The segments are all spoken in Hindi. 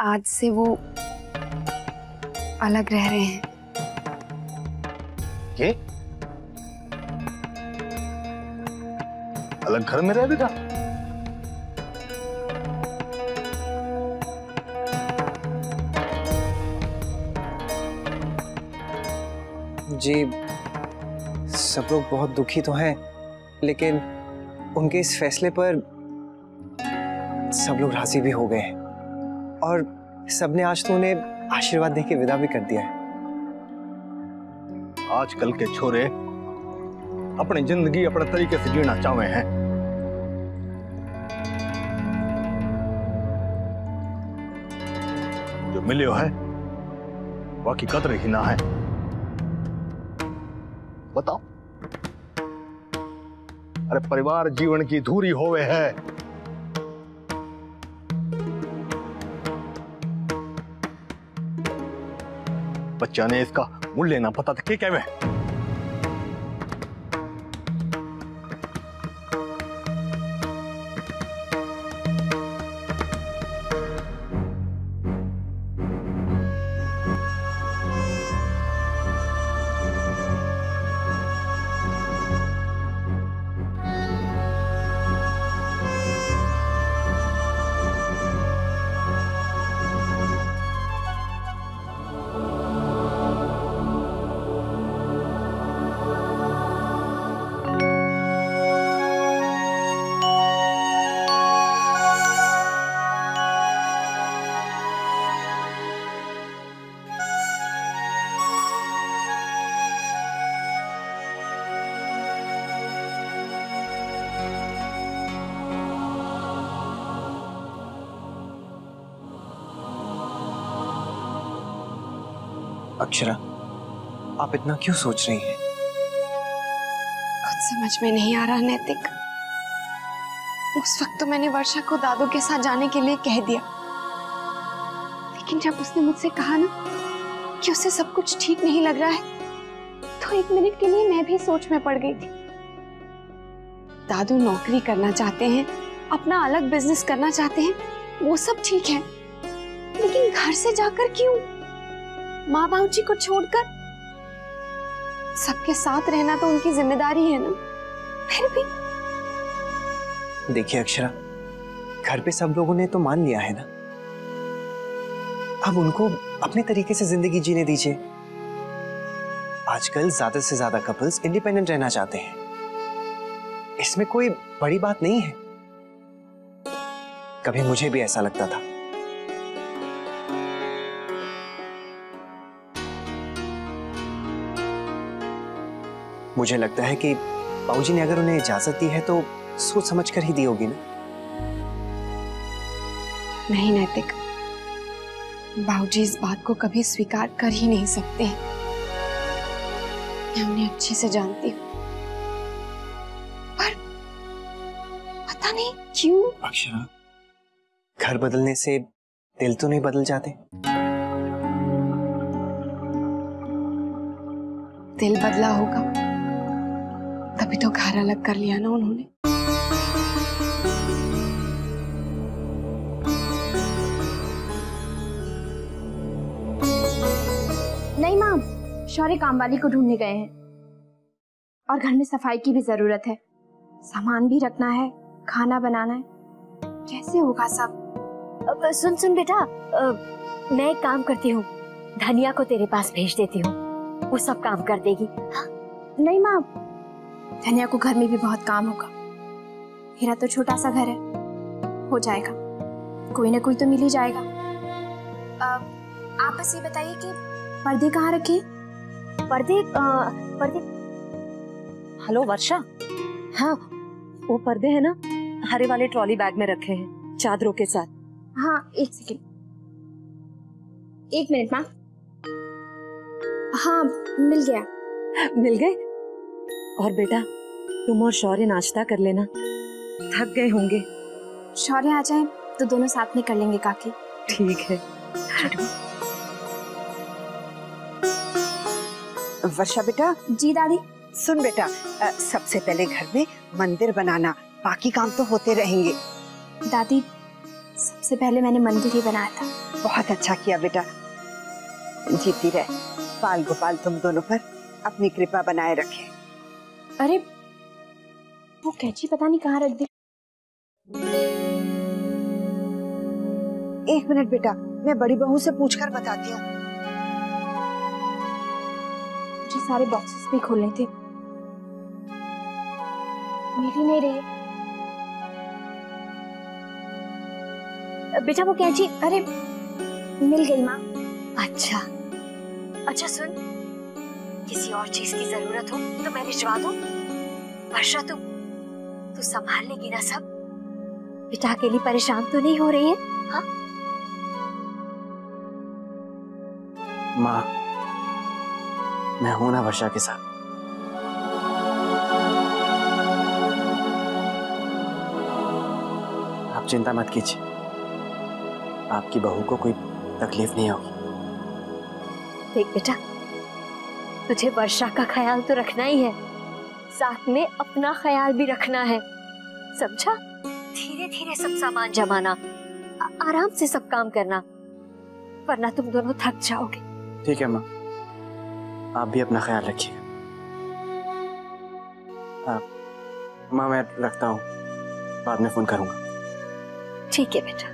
आज से वो अलग रह रहे हैं। ये अलग घर में रह बेटा? जी सब लोग बहुत दुखी तो हैं, लेकिन उनके इस फैसले पर सब लोग राजी भी हो गए हैं और सबने आज तो उन्हें आशीर्वाद देके विदा भी कर दिया है। आजकल के छोरे अपनी जिंदगी अपने तरीके से जीना चाहते हैं। जो मिलियो है बाकी कदर ही ना है। बताओ, अरे परिवार जीवन की धुरी होवे है। बच्चा ने इसका मूल्य ना पता था, क्या कहवे? अक्षरा, आप इतना क्यों सोच रही हैं? कुछ समझ में नहीं आ रहा नैतिक। उस वक्त तो मैंने वर्षा को दादू के साथ जाने के लिए कह दिया, लेकिन जब उसने मुझसे कहा ना कि उसे सब कुछ ठीक नहीं लग रहा है, तो एक मिनट के लिए मैं भी सोच में पड़ गई थी। दादू नौकरी करना चाहते हैं, अपना अलग बिजनेस करना चाहते हैं, वो सब ठीक है, लेकिन घर से जाकर क्यों? माँ बाबू जी को छोड़कर सबके साथ रहना तो उनकी जिम्मेदारी है ना। फिर भी देखिए अक्षरा, घर पे सब लोगों ने तो मान लिया है ना, अब उनको अपने तरीके से जिंदगी जीने दीजिए। आजकल ज्यादा से ज्यादा कपल्स इंडिपेंडेंट रहना चाहते हैं, इसमें कोई बड़ी बात नहीं है। कभी मुझे भी ऐसा लगता था, मुझे लगता है कि बाबूजी ने अगर उन्हें इजाजत दी है तो सोच समझ कर ही दी होगी ना। नहीं नैतिक, बाबूजी इस बात को कभी स्वीकार कर ही नहीं सकते हैं। मैं उन्हें अच्छे से जानती हूँ, पर पता नहीं क्यों। अक्षरा, घर बदलने से दिल तो नहीं बदल जाते? दिल बदला होगा तभी तो घर अलग कर लिया ना उन्होंने। नहीं माम, शौर्य काम वाली को ढूंढने गए हैं और घर में सफाई की भी जरूरत है, सामान भी रखना है, खाना बनाना है, कैसे होगा सब? सुन सुन बेटा, मैं एक काम करती हूँ, धनिया को तेरे पास भेज देती हूँ, वो सब काम कर देगी। हाँ? नहीं माम, धनिया को घर में भी बहुत काम होगा, मेरा तो छोटा सा घर है, हो जाएगा, कोई ना कोई तो मिल ही जाएगा। आप बस ये बताइए कि पर्दे कहाँ रखे? पर्दे हेलो वर्षा, हाँ वो पर्दे हैं ना, हरे वाले ट्रॉली बैग में रखे हैं चादरों के साथ। हाँ एक सेकंड, एक मिनट माँ। हाँ मिल गया। मिल गए? और बेटा तुम और शौर्य नाश्ता कर लेना, थक गए होंगे। शौर्य आ जाए तो दोनों साथ में कर लेंगे काकी। ठीक है। वर्षा बेटा। जी दादी। सुन बेटा, सबसे पहले घर में मंदिर बनाना, बाकी काम तो होते रहेंगे। दादी सबसे पहले मैंने मंदिर ही बनाया था, बहुत अच्छा किया बेटा। जीती रहे, बाल गोपाल तुम दोनों पर अपनी कृपा बनाए रखे। अरे वो कैंची पता नहीं कहाँ रख दी। 1 मिनट बेटा, मैं बड़ी बहू से पूछकर बताती हूँ। मुझे सारे बॉक्सेस भी खोलने थे, मिल ही नहीं रही। बेटा वो कैंची, अरे मिल गई माँ। अच्छा अच्छा, सुन, किसी और चीज की जरूरत हो तो मैं भिजवा दूं। वर्षा तू संभाल लेगी ना सब? बेटा अकेली परेशान तो नहीं हो रही है? हाँ माँ, मैं हूं ना वर्षा के साथ। आप चिंता मत कीजिए, आपकी बहू को कोई तकलीफ नहीं होगी। देख बेटा, तुझे वर्षा का ख्याल तो रखना ही है, साथ में अपना ख्याल भी रखना है, समझा? धीरे धीरे सब सामान जमाना, आराम से सब काम करना, वरना तुम दोनों थक जाओगे। ठीक है माँ, आप भी अपना ख्याल रखिएगा। माँ मैं रखता हूँ, बाद में फोन करूंगा। ठीक है बेटा।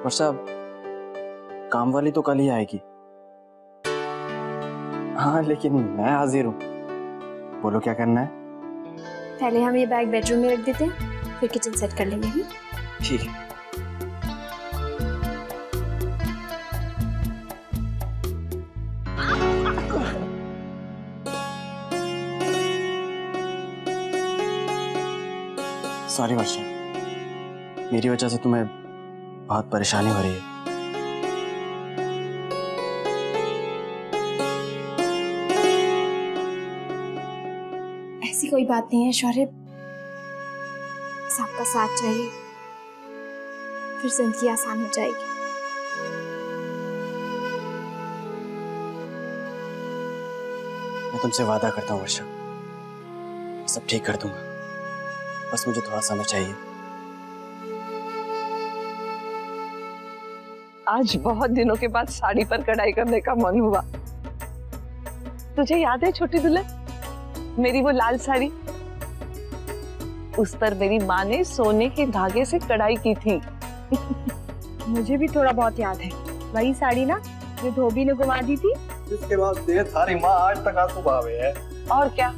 वर्षा, काम वाली तो कल ही आएगी। हाँ लेकिन मैं हाजिर हूँ, बोलो क्या करना है? पहले हम ये बैग बेडरूम में रख देते हैं, फिर किचन सेट कर लेंगे। ठीक है। सॉरी वर्षा, मेरी वजह से तुम्हें बहुत परेशानी हो रही है। ऐसी कोई बात नहीं है शौर्य, सबका साथ चाहिए, फिर जिंदगी आसान हो जाएगी। मैं तुमसे वादा करता हूँ वर्षा, सब ठीक कर दूंगा, बस मुझे थोड़ा समय चाहिए। आज बहुत दिनों के बाद साड़ी पर कढ़ाई करने का मन हुआ। तुझे याद है छोटी दुल्हन, मेरी वो लाल साड़ी, उस पर मेरी माँ ने सोने के धागे से कढ़ाई की थी। मुझे भी थोड़ा बहुत याद है, वही साड़ी ना जो धोबी ने घुमा दी थी। इसके बाद से थारी माँ आज तक आंसू बहावे है। और क्या,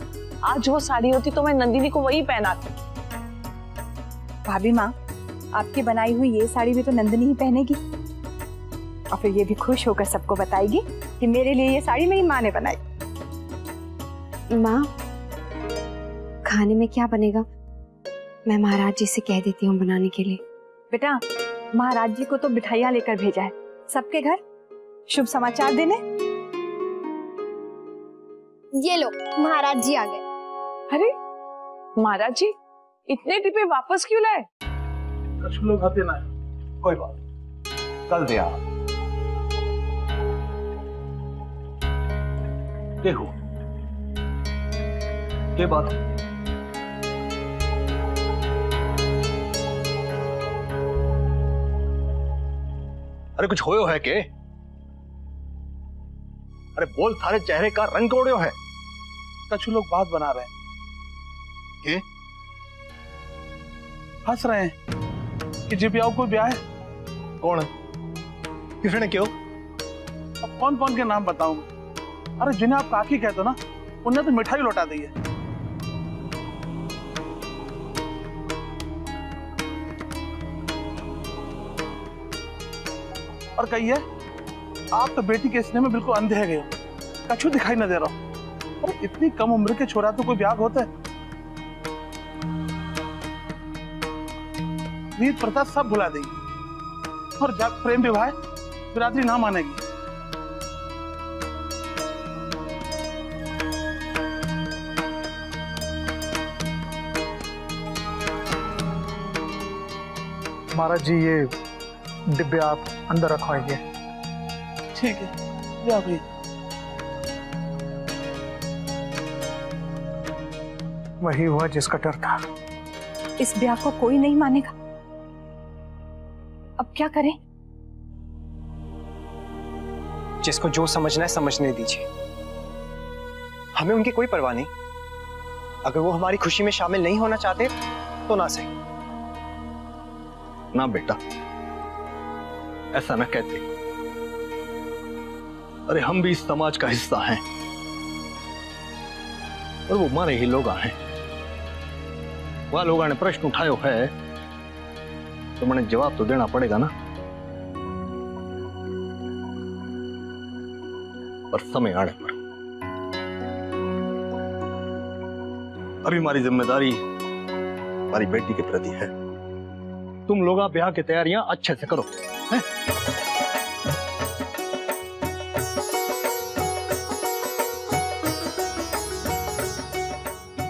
आज वो साड़ी होती तो मैं नंदिनी को वही पहनाती। भाभी माँ, आपकी बनाई हुई ये साड़ी भी तो नंदिनी ही पहनेगी, और फिर ये भी खुश होकर सबको बताएगी कि मेरे लिए ये साड़ी मेरी माँ ने बनाई। माँ, खाने में क्या बनेगा? मैं महाराज जी से कह देती हूँ बनाने के लिए। बेटा, महाराज जी को तो मिठाइयाँ लेकर भेजा है सबके घर शुभ समाचार देने। ये लो, महाराज जी आ गए। अरे महाराज जी इतने डिब्बे वापस क्यों लाए? कुछ लोग आते ना, कोई बात कल दे आ। देखो क्या बात है? अरे कुछ होयो है के? अरे बोल, थारे चेहरे का रंग कोड़ियो है। कुछ लोग बात बना रहे हैं। के? हंस रहे हैं कि जी ब्याह कोई ब्याह है। कौन है? किसने क्यों? अब कौन कौन के नाम बताऊं? अरे जिन्हें आप काकी कहते हो ना, उन्हें तो मिठाई लौटा दी है। और कहिए, आप तो बेटी के स्नेह में बिल्कुल अंधे गए हो, कछु दिखाई न दे रहा हो। अरे इतनी कम उम्र के छोरा तो कोई ब्याह होता है? रीत प्रथा सब भुला देगी, और जब प्रेम विवाह बिरादरी ना मानेगी। महाराज जी, ये डिब्बे आप अंदर रखवाइए। ठीक है, जा भाई। वही हुआ जिसका डर था। इस ब्याह को कोई नहीं मानेगा। अब क्या करें? जिसको जो समझना है समझने दीजिए, हमें उनकी कोई परवाह नहीं। अगर वो हमारी खुशी में शामिल नहीं होना चाहते तो ना सही। ना बेटा, ऐसा ना कहते। अरे हम भी इस समाज का हिस्सा हैं और वो हमारे ही लोग हैं। वह लोगों ने प्रश्न उठायो है तो मैंने जवाब तो देना पड़ेगा ना। पर समय आने पर अभी हमारी जिम्मेदारी हमारी बेटी के प्रति है। तुम लोग ब्याह की तैयारियां अच्छे से करो, हैं?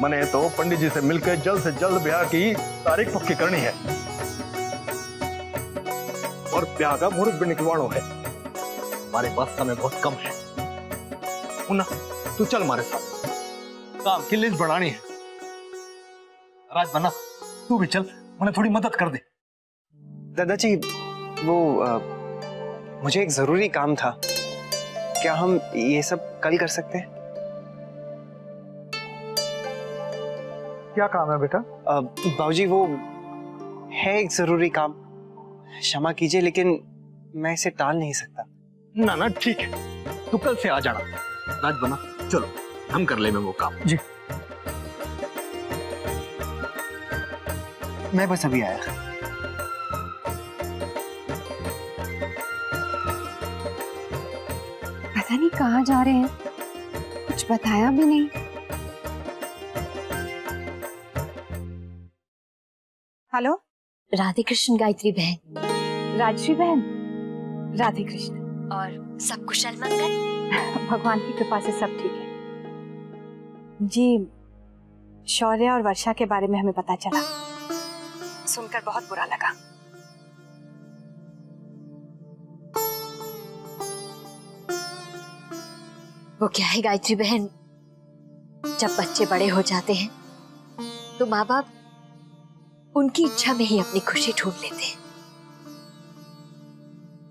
मैंने तो पंडित जी से मिलकर जल्द से जल्द ब्याह की तारीख पक्की करनी है और ब्याह का मुहूर्त भी निकलवाना है। हमारे पास समय बहुत कम है। मुन्ना, तू चल हमारे साथ, काम की लिस्ट बनानी है। राज बना, तू भी चल, मुझे थोड़ी मदद कर दे। दादाजी, वो मुझे एक जरूरी काम था। क्या हम ये सब कल कर सकते हैं? क्या काम है बेटा? बाबूजी, वो है एक जरूरी काम। क्षमा कीजिए लेकिन मैं इसे टाल नहीं सकता। ना ना ठीक है, तू कल से आ जाना। राज बना, चलो हम कर लेंगे वो काम। जी, मैं बस अभी आया। पता नहीं कहाँ जा रहे हैं, कुछ बताया भी नहीं। हेलो, राधे कृष्ण गायत्री बहन। राजश्री बहन, राधे कृष्ण। और सब कुशल मंगल? भगवान की कृपा से सब ठीक है जी। शौर्य और वर्षा के बारे में हमें पता चला, सुनकर बहुत बुरा लगा। वो क्या है गायत्री बहन, जब बच्चे बड़े हो जाते हैं तो माँ बाप उनकी इच्छा में ही अपनी खुशी ढूंढ लेते हैं।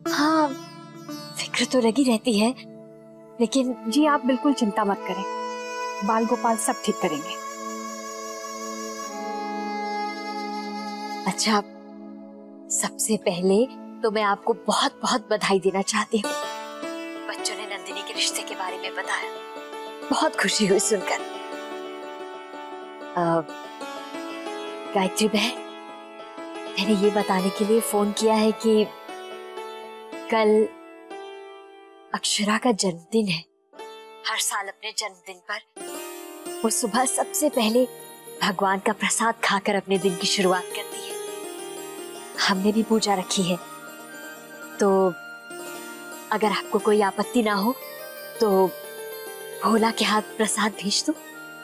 हाँ, फिक्र तो लगी रहती है, लेकिन जी आप बिल्कुल चिंता मत करें, बाल गोपाल सब ठीक करेंगे। अच्छा, सबसे पहले तो मैं आपको बहुत बहुत बधाई देना चाहती हूँ। बच्चों ने नंदिनी के रिश्ते के बारे में बताया, बहुत खुशी हुई सुनकर। गायत्री बहन, मैंने ये बताने के लिए फोन किया है कि कल अक्षरा का जन्मदिन है। हर साल अपने जन्मदिन पर वो सुबह सबसे पहले भगवान का प्रसाद खाकर अपने दिन की शुरुआत करती है। हमने भी पूजा रखी है, तो अगर आपको कोई आपत्ति ना हो तो भोला के हाथ प्रसाद भेज दो।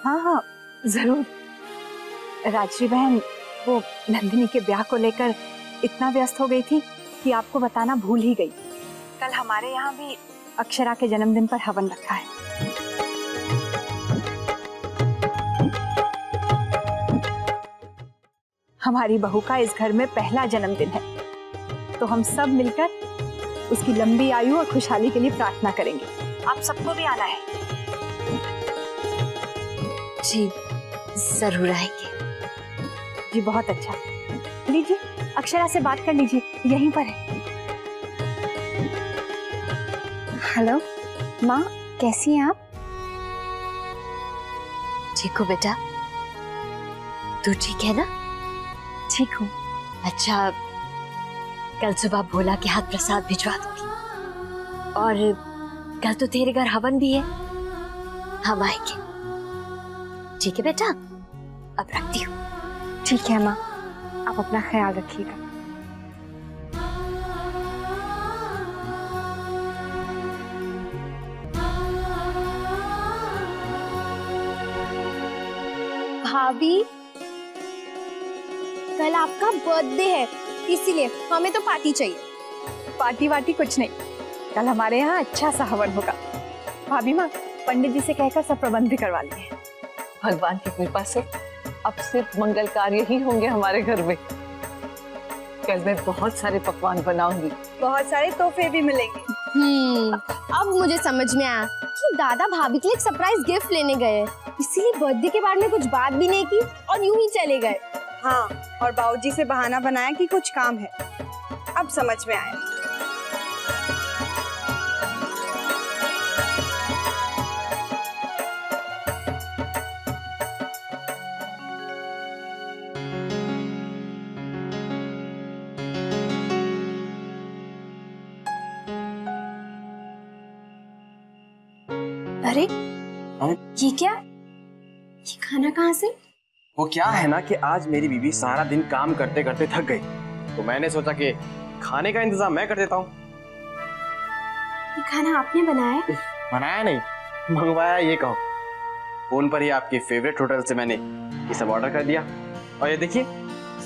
हाँ हाँ जरूर। राजश्री बहन, वो नंदिनी के ब्याह को लेकर इतना व्यस्त हो गई थी कि आपको बताना भूल ही गई। कल हमारे यहाँ भी अक्षरा के जन्मदिन पर हवन रखा है। हमारी बहू का इस घर में पहला जन्मदिन है, तो हम सब मिलकर उसकी लंबी आयु और खुशहाली के लिए प्रार्थना करेंगे। आप सबको भी आना है। जी जरूर आएंगे। जी बहुत अच्छा। लीजिए, अक्षरा से बात कर लीजिए, यहीं पर है। हेलो माँ, कैसी हैं आप? ठीक हो बेटा? तू ठीक है ना? ठीक हूँ। अच्छा, कल सुबह भोला के हाथ प्रसाद भिजवा दूंगी, और कल तो तेरे घर हवन भी है, हम आएंगे। ठीक है बेटा, अब रखती हूँ। ठीक है माँ, आप अपना ख्याल रखिएगा। भाभी, कल आपका बर्थडे है, इसीलिए हमें तो पार्टी चाहिए। पार्टी वार्टी कुछ नहीं, कल हमारे यहाँ अच्छा सा हवन होगा। भाभी माँ, पंडित जी से कहकर सब प्रबंध भी करवा लिए। भगवान की कृपा से अब सिर्फ मंगल कार्य ही होंगे हमारे घर में। कल मैं बहुत सारे पकवान बनाऊंगी, बहुत सारे तोहफे भी मिलेंगे। अब मुझे समझ में आया कि दादा भाभी के लिए एक सरप्राइज गिफ्ट लेने गए, इसीलिए बर्थडे के बारे में कुछ बात भी नहीं की और यूं ही चले गए। हाँ, और बाबूजी से बहाना बनाया कि कुछ काम है। अब समझ में आया। अरे ये क्या? ये खाना कहाँ से? वो क्या है ना कि आज मेरी बीवी सारा दिन काम करते करते थक गई, तो मैंने सोचा कि खाने का इंतजाम मैं कर देता हूँ। ये खाना आपने बनाया है? बनाया नहीं, मंगवाया ये कहो। फोन पर ही आपके फेवरेट होटल से मैंने ये सब ऑर्डर कर दिया। और ये देखिए,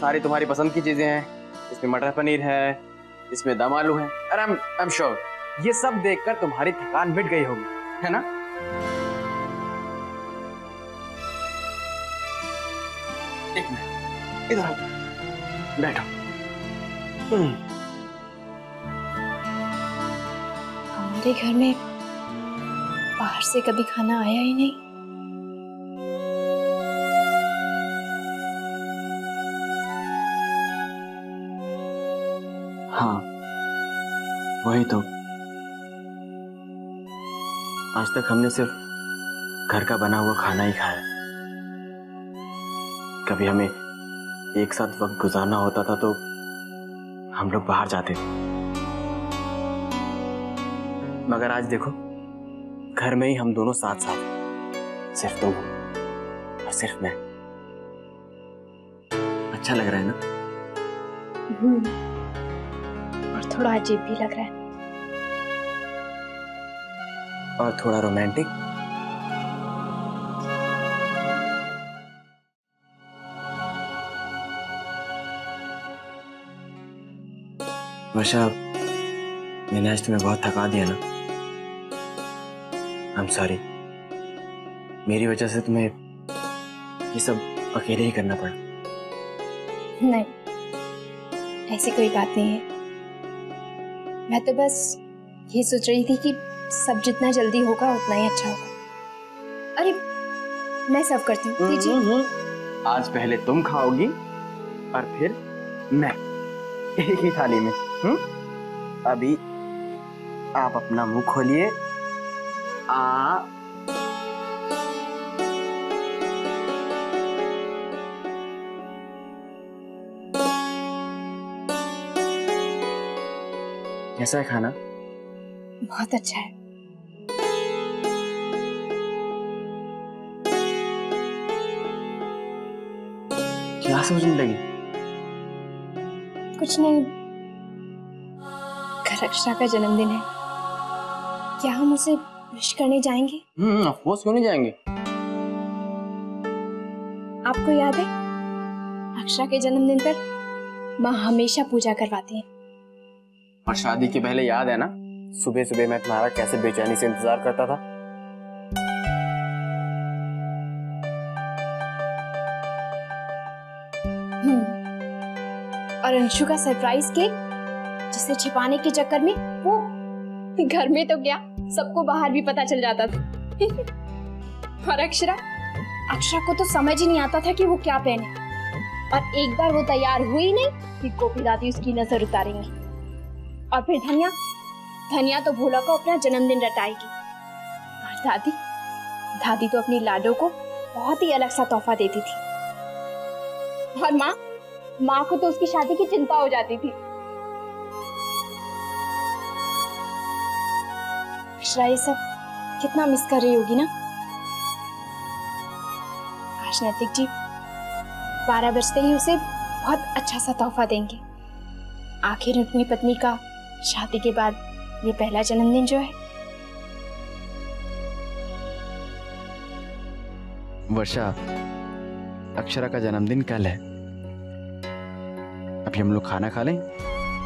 सारी तुम्हारी पसंद की चीजें हैं। इसमें मटर पनीर है, इसमें दम आलू है। अरे आई एम श्योर ये सब देखकर तुम्हारी थकान मिट गई होगी, है ना? एक मिनट, इधर आओ, बैठो। हमारे घर में बाहर से कभी खाना आया ही नहीं। हाँ, वही तो। आज तक हमने सिर्फ घर का बना हुआ खाना ही खाया। कभी हमें एक साथ वक्त गुजारना होता था तो हम लोग बाहर जाते थे, मगर आज देखो घर में ही हम दोनों साथ साथ, सिर्फ तुम और सिर्फ मैं। अच्छा लग रहा है ना? और थोड़ा अजीब भी लग रहा है। और थोड़ा रोमांटिक। वर्षा, मैंने आज तुम्हें बहुत थका दिया ना? I am sorry. मेरी वजह से तुम्हें ये सब अकेले ही करना पड़ा। नहीं, ऐसी कोई बात नहीं है। मैं तो बस ये सोच रही थी कि सब जितना जल्दी होगा उतना ही अच्छा होगा। अरे मैं सर्व करती हूँ, दीजिए। आज पहले तुम खाओगी और फिर मैं, एक ही थाली में। अभी आप अपना मुंह खोलिए। कैसा है खाना? बहुत अच्छा है। क्या सोचने लगी? कुछ नहीं, कल अक्षरा का जन्मदिन है, क्या हम उसे विश करने जाएंगे? ऑफ कोर्स, क्यों नहीं जाएंगे? आपको याद है अक्षरा के जन्मदिन पर माँ हमेशा पूजा करवाती है। और शादी के पहले याद है ना, सुबह सुबह मैं तुम्हारा कैसे बेचैनी से इंतजार करता था। और अंशु का सरप्राइज केक, जिसे छिपाने के चक्कर में वो घर में तो क्या, सबको बाहर भी पता चल जाता था। और अक्षरा को तो समझ ही नहीं आता था कि वो क्या पहने, और एक बार वो तैयार हुई नहीं कि गोपी दादी उसकी नजर उतारेंगी। और फिर धनिया तो भोला को अपना जन्मदिन रटाएगी, और दादी तो अपनी लाडो को बहुत ही अलग सा तोहफा देती थी। और माँ को तो उसकी शादी की चिंता हो जाती थी। अक्षरा ये सब कितना मिस कर रही होगी ना। आज नैतिक जी 12 बजते ही उसे बहुत अच्छा सा तोहफा देंगे। आखिर अपनी पत्नी का शादी के बाद ये पहला जन्मदिन जो है। वर्षा, अक्षरा का जन्मदिन कल है। अभी हम लोग खाना खा लें,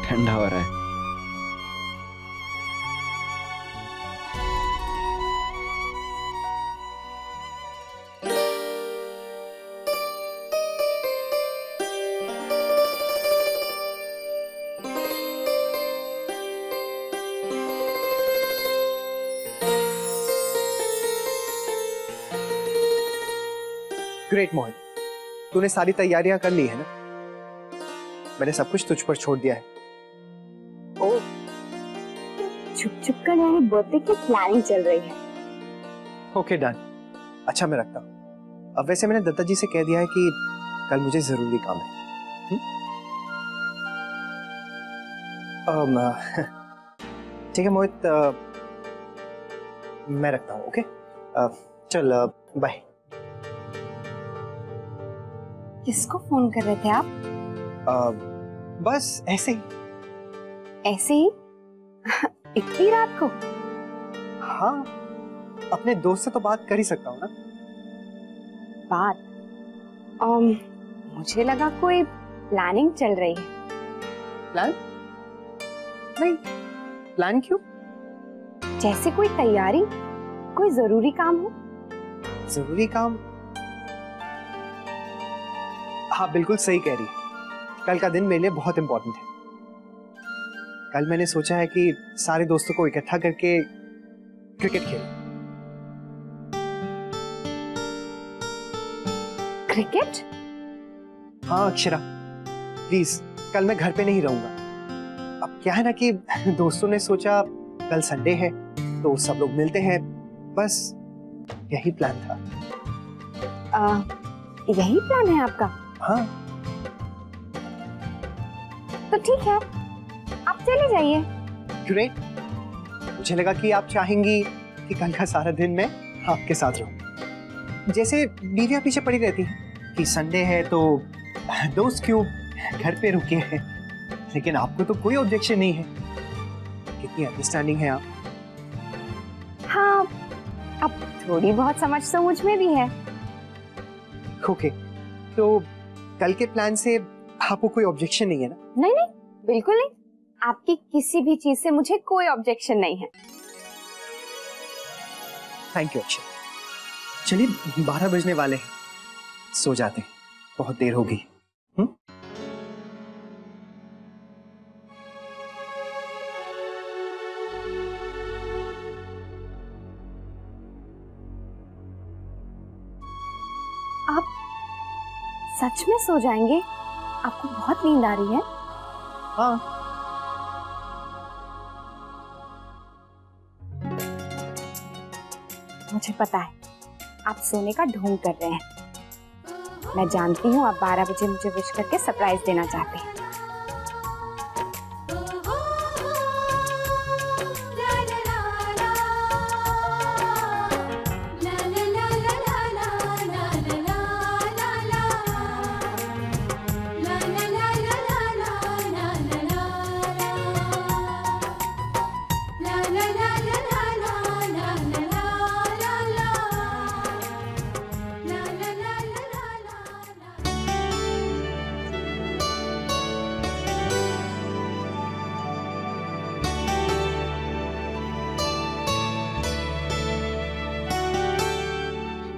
ठंडा हो रहा है। ग्रेट मोहित, तूने सारी तैयारियां कर ली है ना? मैंने सब कुछ तुझ पर छोड़ दिया है। ओ, छुप छुप कर मेरी बर्थडे की प्लानिंग चल रही है। Okay done. अच्छा मैं रखता हूँ। अब वैसे मैंने दत्ता जी से कह दिया है कि कल मुझे जरूरी काम है। ठीक है मोहित, मैं रखता हूँ। ओके चल बाय। किसको फोन कर रहे थे आप? बस ऐसे ही। ऐसे ही? इतनी रात को? हाँ, अपने दोस्त से तो बात कर ही सकता हूँ ना। बात? मुझे लगा कोई प्लानिंग चल रही है। प्लान? नहीं, प्लान क्यों? जैसे कोई तैयारी, कोई जरूरी काम हो। जरूरी काम? हाँ बिल्कुल सही कह रही है। कल का दिन मेरे लिए बहुत इंपॉर्टेंट है। कल मैंने सोचा है कि सारे दोस्तों को इकट्ठा करके क्रिकेट खेलें। क्रिकेट? हाँ अक्षरा, प्लीज कल मैं घर पे नहीं रहूंगा। अब क्या है ना कि दोस्तों ने सोचा कल संडे है तो सब लोग मिलते हैं, बस यही प्लान था। यही प्लान है आपका? हाँ। तो ठीक है, आप चले जाइए। ग्रेट। मुझे लगा कि आप चाहेंगी कि कल का सारा दिन मैं आपके साथ रहूं। जैसे बीवियां पीछे पड़ी रहती हैं कि संडे है तो दोस्त क्यों घर पे रुके हैं, लेकिन आपको तो कोई ऑब्जेक्शन नहीं है। कितनी अंडरस्टैंडिंग है आप। हाँ, अब थोड़ी बहुत समझ तो मुझ में भी है। ओके, तो कल के प्लान से आपको कोई ऑब्जेक्शन नहीं है ना? नहीं नहीं, बिल्कुल नहीं। आपकी किसी भी चीज से मुझे कोई ऑब्जेक्शन नहीं है। Thank you Akshay. चलिए 12 बजने वाले हैं, सो जाते हैं, बहुत देर होगी। आप सच में सो जाएंगे? आपको बहुत नींद आ रही है? हाँ। मुझे पता है आप सोने का ढोंग कर रहे हैं। मैं जानती हूँ आप 12 बजे मुझे विश करके सरप्राइज देना चाहते हैं।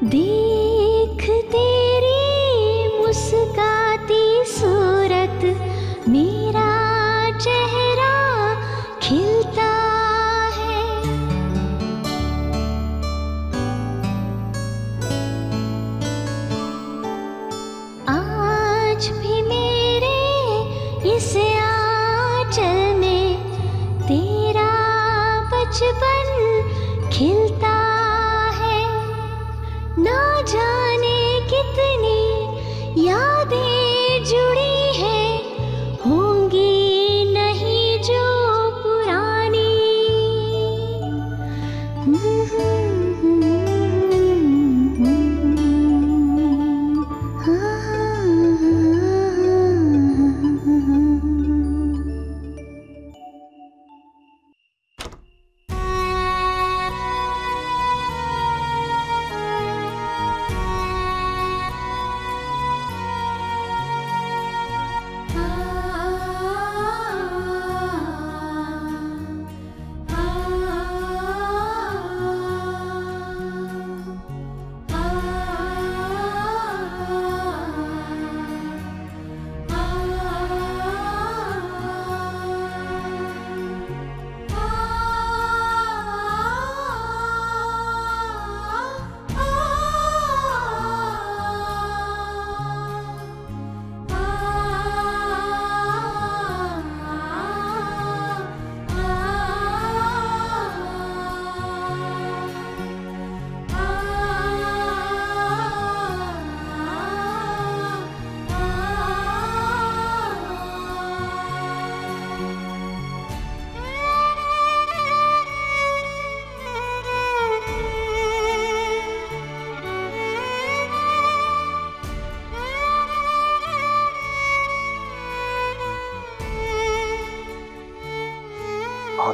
देख तेरी मुस्काती सूरत, मेरा चेहरा खिलता है। आज भी मेरे इस आंचल में तेरा बचपन खिलता है। ना जाने कितनी यादें जुड़ी हैं, होंगी नहीं जो पुरानी।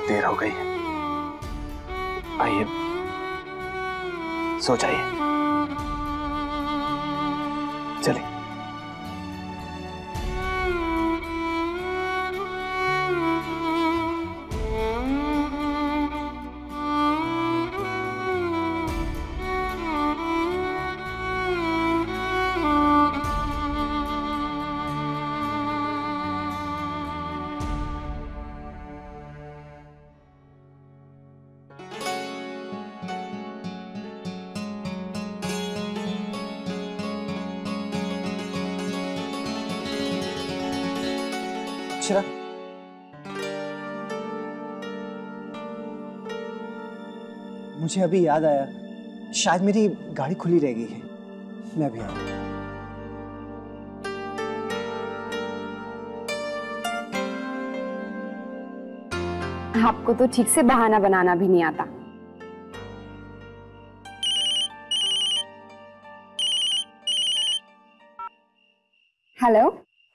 बहुत देर हो गई है। आइए सो जाइए। चलिए। अक्षरा, मुझे अभी याद आया, शायद मेरी गाड़ी खुली रह गई है। मैं अभी आऊँ। आपको तो ठीक से बहाना बनाना भी नहीं आता। Hello.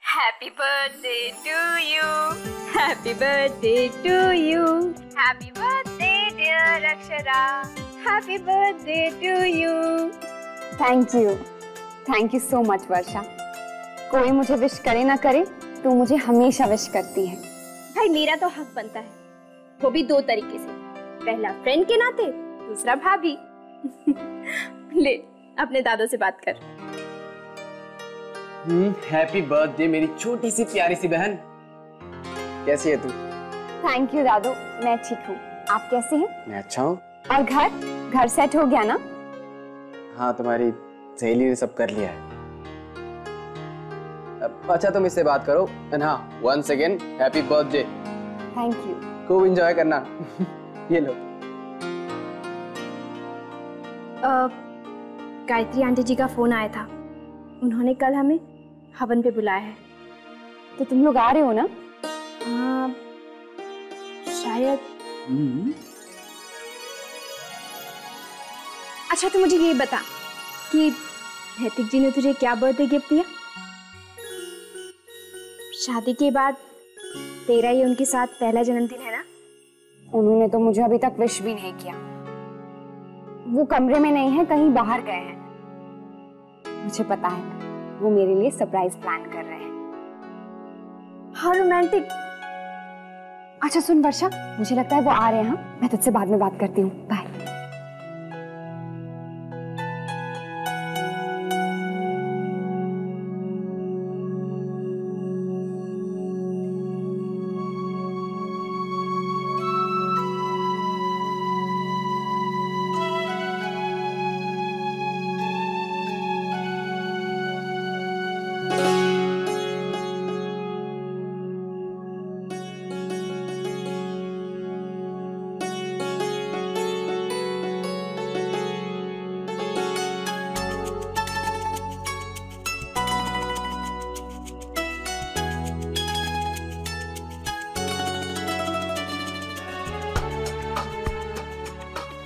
Happy birthday to you. Happy birthday to you. Happy birthday dear Akshara. Happy birthday to you. Thank you so much Varsha. कोई मुझे विश करे ना करे, तू मुझे हमेशा विश करती है। भाई मेरा तो हक बनता है, वो भी दो तरीके से। पहला फ्रेंड के नाते, दूसरा भाभी। ले अपने दादो से बात कर। हैप्पी बर्थडे मेरी छोटी सी प्यारी सी बहन। कैसी है तू? थैंक यू दादू, मैं ठीक हूँ। आप कैसे हैं? मैं अच्छा हूँ। और घर सेट हो गया ना? हाँ, तुम्हारी सहेली ने सब कर लिया है। अच्छा तुम इससे बात करो। एंड हाँ, once again happy birthday. Thank you. खूब एंजॉय करना। ये लो। गायत्री आंटी जी का फोन आया था, उन्होंने कल हमें हवन पे बुलाया है। तो तुम लोग आ रहे हो ना? शायद। अच्छा तो मुझे ये बता कि नैतिक जी ने तुझे क्या बर्थडे गिफ्ट दिया? शादी के बाद तेरा ये उनके साथ पहला जन्मदिन है ना? उन्होंने तो मुझे अभी तक विश भी नहीं किया। वो कमरे में नहीं है, कहीं बाहर गए हैं। मुझे पता है वो मेरे लिए सरप्राइज प्लान कर रहे हैं। हाँ रोमांटिक। अच्छा सुन वर्षा, मुझे लगता है वो आ रहे हैं। हाँ, मैं तुझसे बाद में बात करती हूँ। बाय।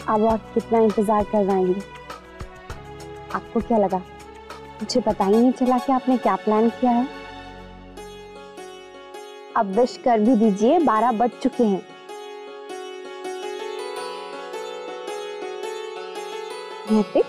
अब आप कितना इंतजार करवाएंगे? आपको क्या लगा मुझे पता ही नहीं चला कि आपने क्या प्लान किया है? अब विश कर भी दीजिए, 12 बज चुके हैं। नैतिक,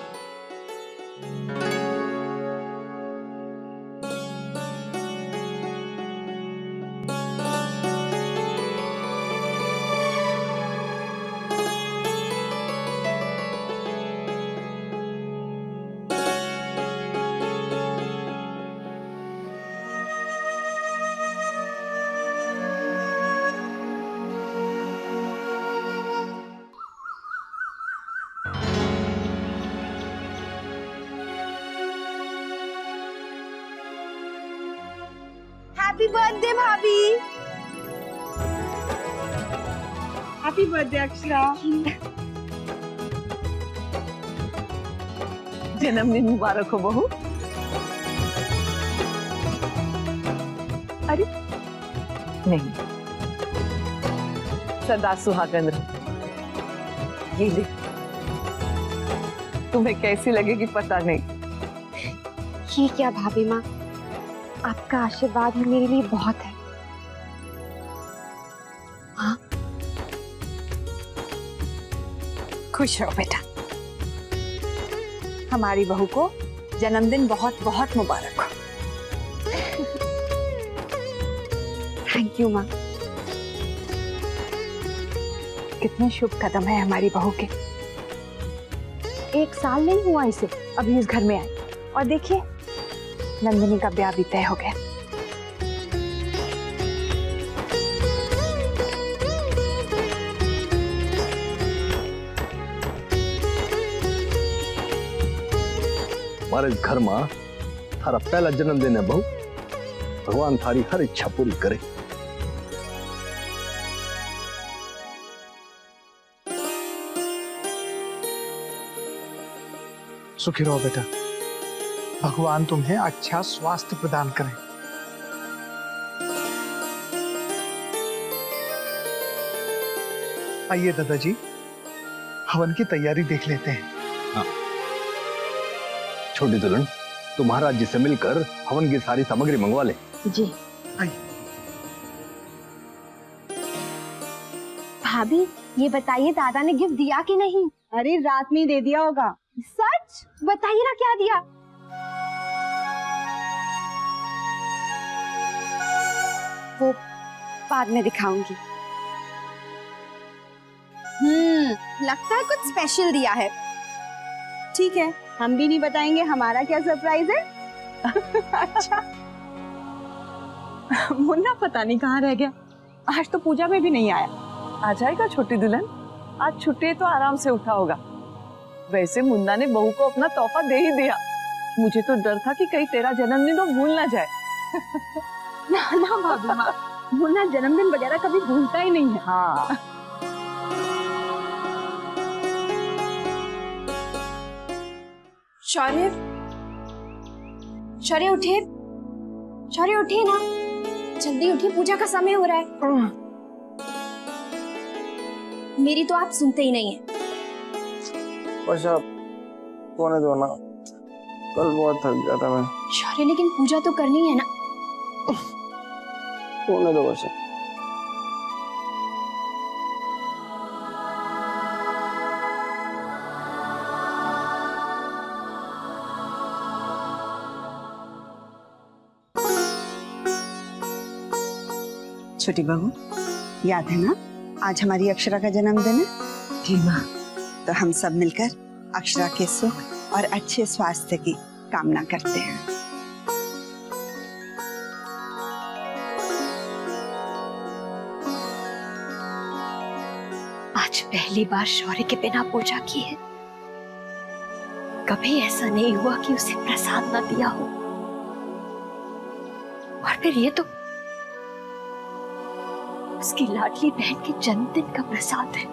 हैप्पी बर्थडे भाभी। Happy birthday Akshara. जन्मदिन मुबारक हो बहू। अरे नहीं, सदा सुहागन रहो। ये ले, तुम्हें कैसी लगेगी पता नहीं। ये क्या भाभी माँ, आपका आशीर्वाद ही मेरे लिए बहुत है। हाँ, खुश रहो बेटा। हमारी बहू को जन्मदिन बहुत बहुत मुबारक हो। थैंक यू माँ। कितने शुभ कदम है हमारी बहू के। 1 साल नहीं हुआ इसे अभी इस घर में आए, और देखिए नंदिनी का ब्याह भी तय हो गया। हमारे घर में थारा पहला जन्मदिन है बहू। भगवान थारी हर इच्छा पूरी करे। सुखी रहो बेटा, भगवान तुम्हें अच्छा स्वास्थ्य प्रदान करें। आइए दादाजी, हवन की तैयारी देख लेते हैं। हाँ। छोटी दुल्हन, तो महाराज जी से मिलकर हवन की सारी सामग्री मंगवा ले। जी। आइए। भाभी ये बताइए दादा ने गिफ्ट दिया कि नहीं? अरे रात में दे दिया होगा। सच? बताइए ना क्या दिया। वो बाद में दिखाऊंगी। लगता है कुछ स्पेशल दिया है। ठीक है, हम भी नहीं बताएंगे हमारा क्या सरप्राइज है। अच्छा, मुन्ना पता नहीं कहाँ रह गया। आज तो पूजा में भी नहीं आया। आ जाएगा छोटी दुल्हन, आज छुट्टी है तो आराम से उठा होगा। वैसे मुन्ना ने बहू को अपना तोहफा दे ही दिया। मुझे तो डर था कि कहीं तेरा जन्मदिन वो भूल ना जाए। ना ना भाभी माँ, मुन्ना जन्मदिन वगैरह कभी भूलता ही नहीं है। हाँ। शौर्य, शौर्य उठिए, शौर्य उठिए ना, जल्दी उठिए, पूजा का समय हो रहा है। मेरी तो आप सुनते ही नहीं है। वर्षा, सोने दो ना, कल बहुत थक गया था मैं। शौर्य लेकिन पूजा तो करनी है ना। सोने दो वर्षा। छोटी बहू, याद है ना आज हमारी अक्षरा का जन्मदिन है? जी माँ। तो हम सब मिलकर अक्षरा के सुख और अच्छे स्वास्थ्य की कामना करते हैं। आज पहली बार शौर्य के बिना पूजा की है। कभी ऐसा नहीं हुआ कि उसे प्रसाद ना दिया हो। और फिर ये तो उसकी लाडली बहन के जन्मदिन का प्रसाद है।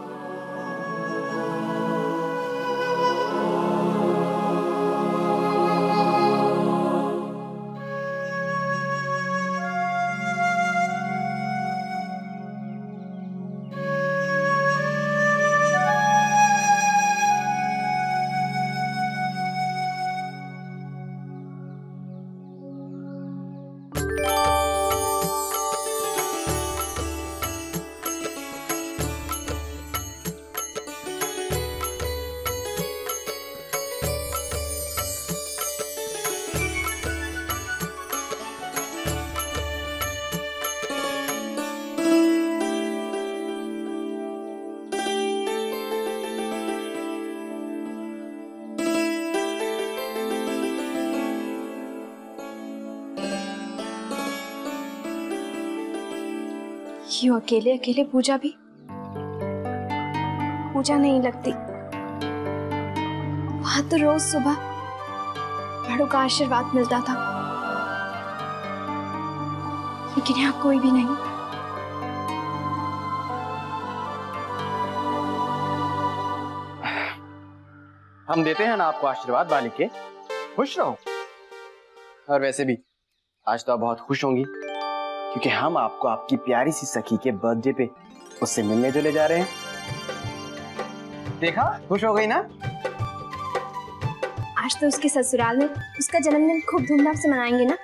क्यों अकेले अकेले पूजा भी? पूजा नहीं लगती। वहां तो रोज सुबह बड़ों का आशीर्वाद मिलता था, लेकिन यहाँ कोई भी नहीं। हम देते हैं ना आपको आशीर्वाद बालिक के, खुश रहो। और वैसे भी आज तो आप बहुत खुश होंगी, क्योंकि हम आपको आपकी प्यारी सी सखी के बर्थडे पे उससे मिलने जो ले जा रहे हैं। देखा, खुश हो गई ना? आज तो उसके ससुराल में उसका जन्मदिन खूब धूमधाम से मनाएंगे ना?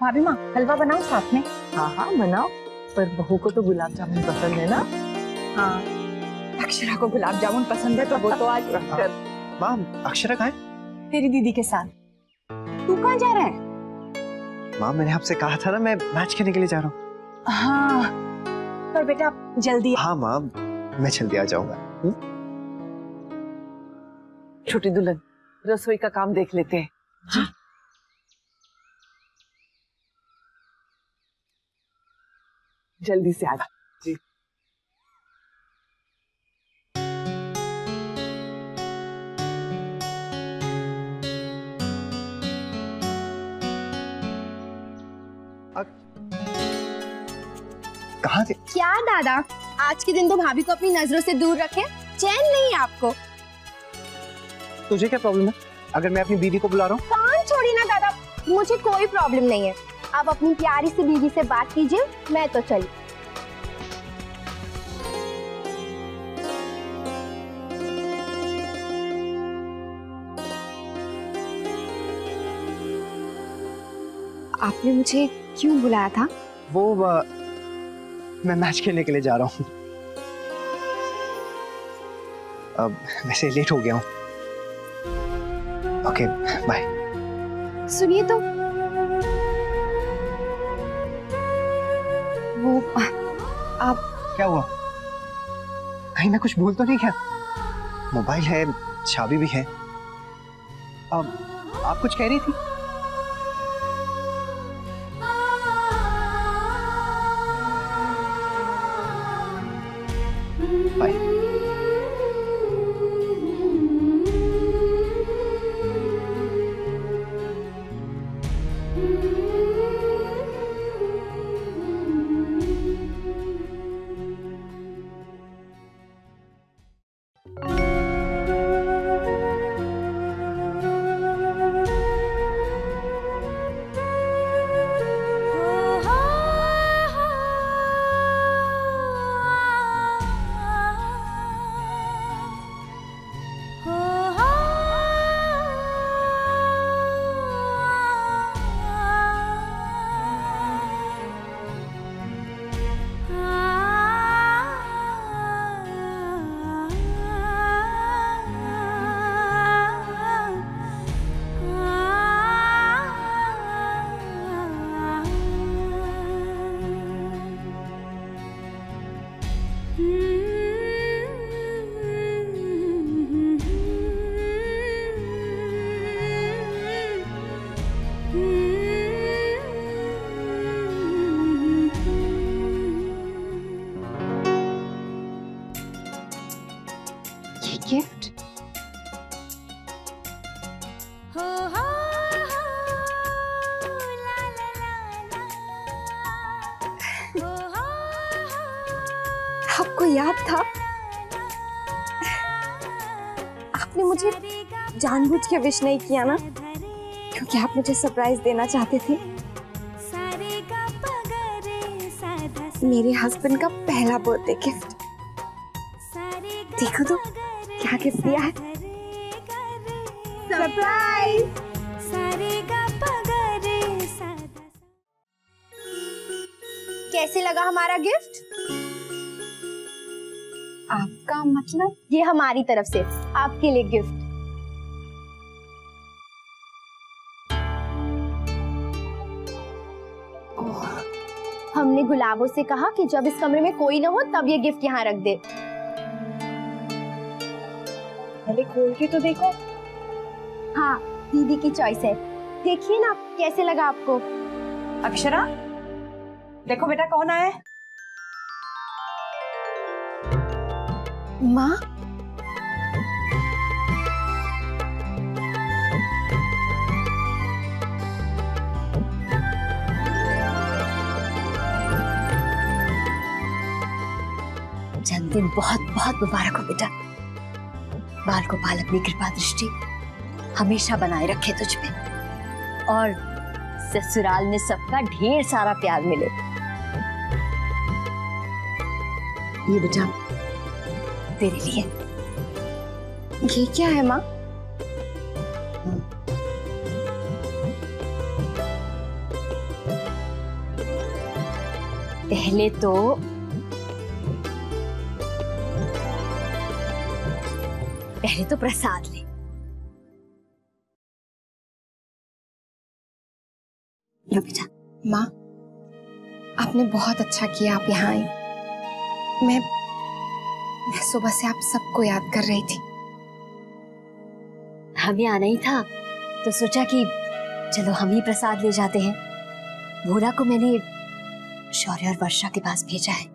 भाभी माँ, हलवा बनाओ साथ में। हाँ हाँ बनाओ, पर बहू को तो गुलाब जामुन पसंद है ना? हाँ, अक्षरा को गुलाब जामुन पसंद है तो वो तो आज रख कर। माँ, अक्षरा कहाँ है? तेरी दीदी के साथ। तू कहाँ जा रहा है? माँ, मैंने आपसे कहा था ना मैं मैच खेलने के लिए जा रहा हूँ। हाँ, पर बेटा जल्दी। हाँ माँ, मैं जल्दी आ जाऊंगा। छोटी दुल्हन, रसोई का काम देख लेते हैं। हाँ? जल्दी से आ जा। जी। कहाँ थे? क्या दादा, आज के दिन तो भाभी को अपनी नजरों से दूर रखे, चैन नहीं है आपको। तुझे क्या प्रॉब्लम है अगर मैं अपनी बीवी को बुला रहा हूँ? कान छोड़ी ना दादा, मुझे कोई प्रॉब्लम नहीं है। आप अपनी प्यारी सी बीवी से बात कीजिए, मैं तो चली। आपने मुझे क्यों बुलाया था? वो मैं मैच खेलने के लिए जा रहा हूँ। अब वैसे लेट हो गया हूँ। Okay, bye. सुनिए तो, वो आप क्या हुआ? कहीं मैं कुछ भूल तो नहीं गया? मोबाइल है, चाबी भी है। अब आप कुछ कह रही थी? बाय। गिफ्ट? आपको याद था? आपने मुझे जानबूझ के विश नहीं किया ना, क्योंकि आप मुझे सरप्राइज देना चाहते थे। मेरे हस्बैंड का पहला बर्थडे गिफ्ट। देखो तो क्या गिफ्ट दिया है। सरप्राइज। कैसे लगा हमारा गिफ्ट? आपका मतलब? ये हमारी तरफ से आपके लिए गिफ्ट। हमने गुलाबों से कहा कि जब इस कमरे में कोई ना हो तब ये गिफ्ट यहाँ रख दे। पहले खोल के तो देखो। हाँ, दीदी की चॉइस है। देखिए ना कैसे लगा आपको। अक्षरा, देखो बेटा कौन आया है। माँ, जन्मदिन बहुत बहुत मुबारक हो बेटा। बाल गोपाल अपनी कृपा दृष्टि हमेशा बनाए रखे तुझ पे, और ससुराल में सबका ढेर सारा प्यार मिले। ये बेटा तेरे लिए। ये क्या है माँ? पहले तो प्रसाद ले। लो बेटा। माँ, आपने बहुत अच्छा किया आप यहाँ आई। मैं सुबह से आप सबको याद कर रही थी। हमें आना ही था तो सोचा कि चलो हम ही प्रसाद ले जाते हैं। भोला को मैंने शौर्य और वर्षा के पास भेजा है।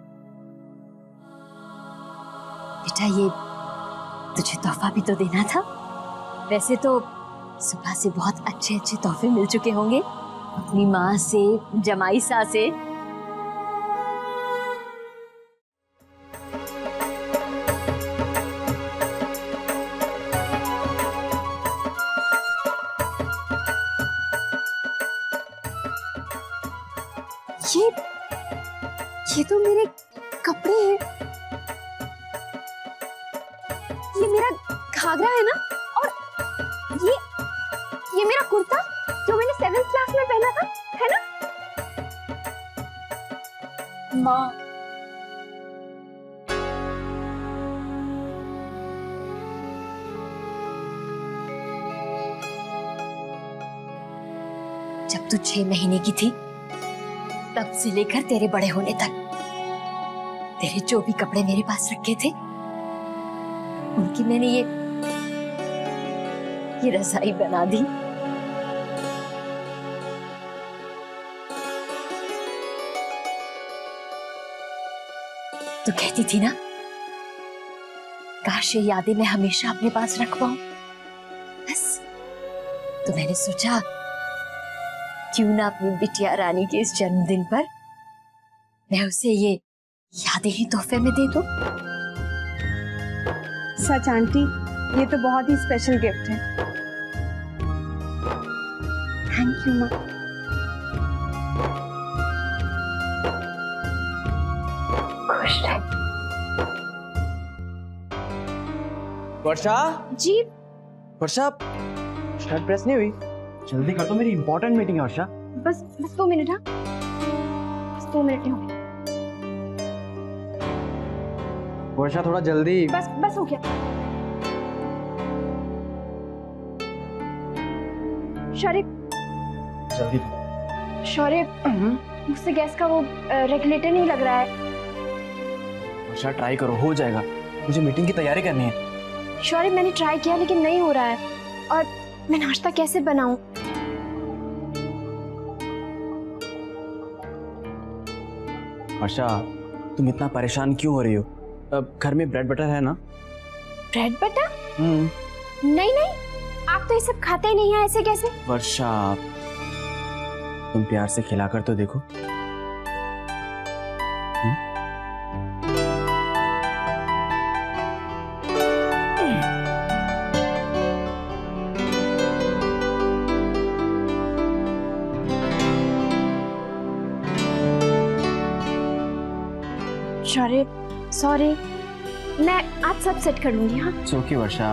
बेटा ये तुझे तोहफा भी तो देना था। वैसे तो सुबह से बहुत अच्छे अच्छे तोहफे मिल चुके होंगे अपनी माँ से, जमाई सा से। ये तो मेरे कपड़े हैं। ये मेरा घाघरा है ना, और ये मेरा कुर्ता जो मैंने 7th क्लास में पहना था, है ना? माँ, जब तू 6 महीने की थी तब से लेकर तेरे बड़े होने तक तेरे जो भी कपड़े मेरे पास रखे थे उनकी मैंने ये रजाई बना दी। तो कहती थी ना, काश ये यादें मैं हमेशा अपने पास रख पाऊं। बस तो मैंने सोचा क्यों ना अपनी बिटिया रानी के इस जन्मदिन पर मैं उसे ये यादें ही तोहफे में दे दूं। सच आंटी, ये तो बहुत ही स्पेशल गिफ्ट है। थैंक यू माँ। खुश रह। वर्षा जी। वर्षा, शर्ट प्रेस नहीं हुई, जल्दी कर दो, मेरी इंपॉर्टेंट मीटिंग है वर्षा। बस 2 मिनट। हाँ, बस 2 मिनट हो गए। वर्षा थोड़ा जल्दी। बस हो गया। शौर्य, शौर्य, मुझसे गैस का वो रेगुलेटर नहीं लग रहा है। वर्षा ट्राई करो, हो जाएगा, मुझे मीटिंग की तैयारी करनी है। शौर्य, मैंने ट्राई किया लेकिन नहीं हो रहा है, और मैं नाश्ता कैसे बनाऊं? वर्षा, तुम इतना परेशान क्यों हो रही हो? अब घर में ब्रेड बटर है ना? Bread butter? नहीं, आप तो ये सब खाते ही नहीं है, ऐसे कैसे? वर्षा, तुम प्यार से खिलाकर तो देखो। शौर्य, सॉरी, मैं आज सब सेट कर लूंगी। हाँ, ओके वर्षा।